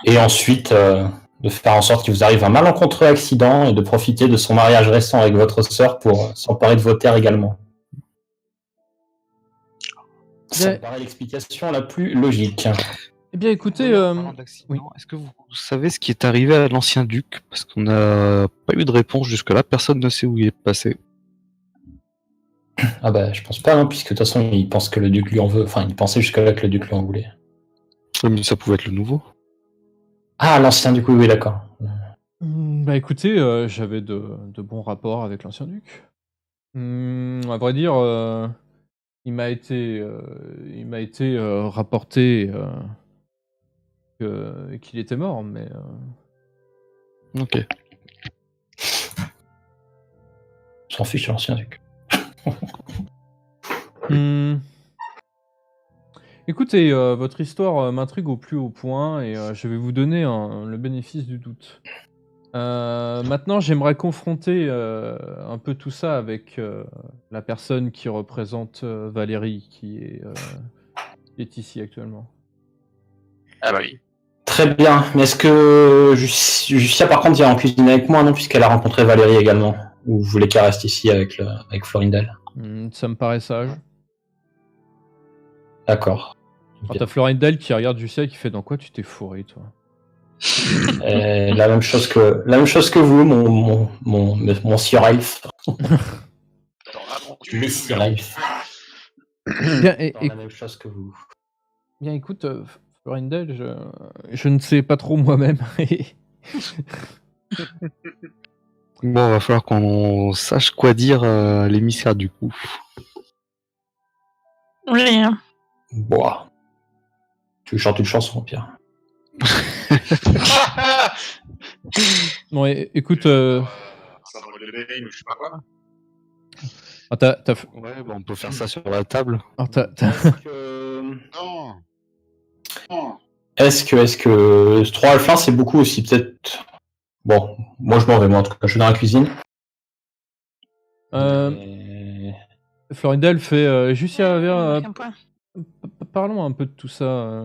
et ensuite de faire en sorte qu'il vous arrive un malencontreux accident et de profiter de son mariage récent avec votre sœur pour s'emparer de vos terres également. Ça me paraît l'explication la plus logique. Eh bien, écoutez, oui. Est-ce que vous savez ce qui est arrivé à l'ancien duc? Parce qu'on n'a pas eu de réponse jusque-là, personne ne sait où il est passé. Ah bah, je pense pas, hein, puisque de toute façon, il pense que le duc lui en veut. Enfin, il pensait jusque-là que le duc lui en voulait. Mais ça pouvait être le nouveau. Ah, l'ancien duc, oui, d'accord. Bah écoutez, j'avais de bons rapports avec l'ancien duc. À vrai dire, il m'a été rapporté qu'il était mort, mais... Ok. On s'en fiche, l'ancien duc. Écoutez, votre histoire m'intrigue au plus haut point et je vais vous donner le bénéfice du doute. Maintenant, j'aimerais confronter un peu tout ça avec la personne qui représente Valérie, qui est ici actuellement. Ah bah oui. Très bien, mais est-ce que Justia, par contre, ira en cuisine avec moi, non, puisqu'elle a rencontré Valérie également? Ou vous voulez qu'elle reste ici avec Florindel? Ça me paraît sage. D'accord. Quand t'as Florindel qui regarde Justia et qui fait « Dans quoi tu t'es fourré, toi ?» La même chose que vous, mon Sir Elf. Messire Elf. Bien, La même chose que vous. Bien, écoute, Florindel, je ne sais pas trop moi-même. Bon, va falloir qu'on sache quoi dire à l'émissaire du coup. Oui. Boah. Tu veux chanter une chanson, Pierre? Bon, écoute... Ça va lever, mais je sais pas quoi. Ouais, bah on peut faire ça sur la table. Alors, Non. Non. Est-ce que 3 alphins, c'est beaucoup aussi, peut-être? Bon, moi je m'en vais, moi en tout cas, je suis dans la cuisine. Florindel fait Justia, viens, Aucun point. parlons un peu de tout ça.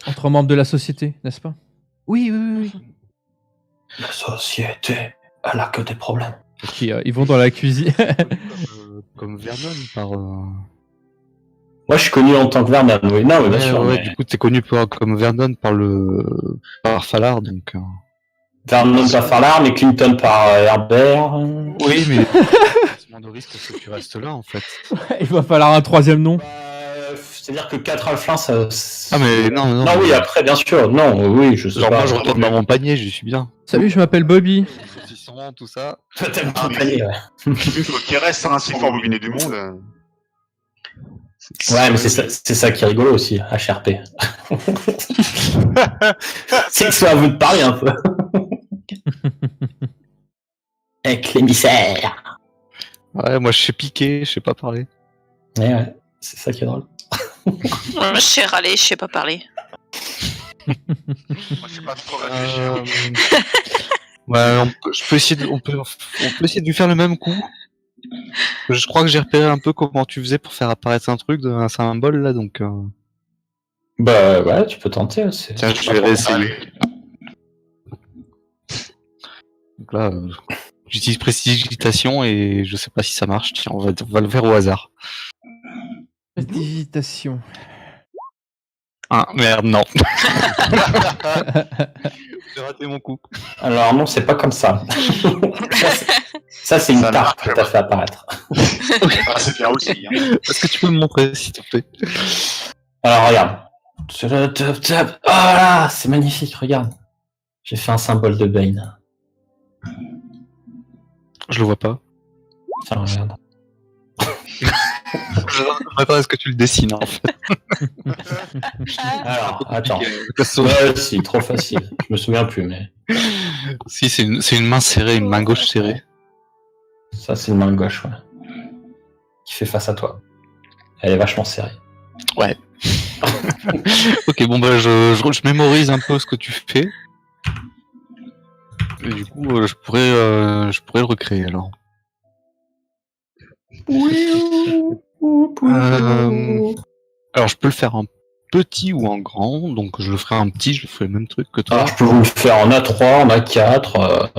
Entre membres de la société, n'est-ce pas? Oui. La société, elle a que des problèmes. Ils vont dans la cuisine. Comme Vernon par. Moi je suis connu en tant que Vernon, oui. Non, mais bien sûr. Ouais, mais du coup, t'es connu comme Vernon par Fallard, donc. Vernon par Fallard, mais Clinton par Herbert. Oui, mais. C'est de risque que tu restes là, en fait. Il va falloir un troisième nom. C'est-à-dire que 4 alphins, ça. Ah, mais non. Non, oui, après, bien sûr. Non, oui, je sais Genre, pas. moi, je retourne dans mon panier, je suis bien. Salut, je m'appelle Bobby. Saucisson, tout ça. T'aimes ton panier, ouais. Il faut qu'il reste un si fort bobiné du monde. Ouais, mais c'est ça qui est rigolo aussi, HRP. C'est que c'est à vous de parler un peu. Avec l'émissaire. Ouais, moi, je sais piquer, je sais pas parler. Ouais, c'est ça qui est drôle. Je sais râler, je sais pas parler. Moi, je sais pas trop réfléchir. Ouais, on peut essayer de lui faire le même coup. Je crois que j'ai repéré un peu comment tu faisais pour faire apparaître un truc, un symbole là, donc. Bah ouais, tu peux tenter. Tiens, je vais réessayer. Donc là, j'utilise prestidigitation et je sais pas si ça marche. Tiens, on va le faire au hasard. Digitation. Ah merde, non. J'ai raté mon coup. Alors non, c'est pas comme ça. Ça, c'est une Ça tarte marche, que t'as fait apparaître. Ah, c'est bien aussi. Hein. Est-ce que tu peux me montrer, s'il te plaît? Alors regarde. Oh là, c'est magnifique, regarde. J'ai fait un symbole de Bane. Je le vois pas. Tiens, regarde. Je m'attends à ce que tu le dessines, en fait. Alors, attends. Si, Ouais, si, trop facile. Je me souviens plus, mais c'est une main serrée, une main gauche serrée. ça, c'est une main gauche, ouais. Qui fait face à toi. Elle est vachement serrée. Ouais. Ok, bon bah je mémorise un peu ce que tu fais. Et du coup, je pourrais le recréer alors. Alors je peux le faire en petit ou en grand, donc je le ferai en petit, je le ferai le même truc que toi. Alors, je peux vous le faire en A3, en A4.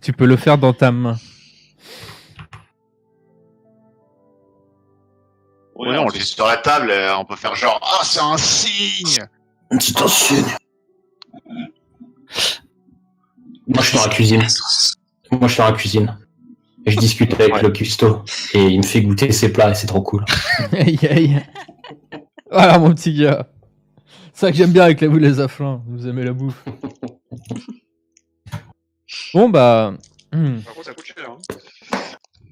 Tu peux le faire dans ta main. Oui, on le fait sur la table, on peut faire genre ah c'est un signe. C'est un signe. Moi, je suis dans la cuisine. Et je discute avec le cuistot. Et il me fait goûter ses plats et c'est trop cool. Aïe aïe. Voilà mon petit gars. C'est ça que j'aime bien avec les afflins. Vous aimez la bouffe. Bon bah. Par contre, ça coûte cher. Hein.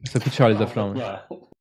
Ça coûte cher les afflins. Ouais. Voilà.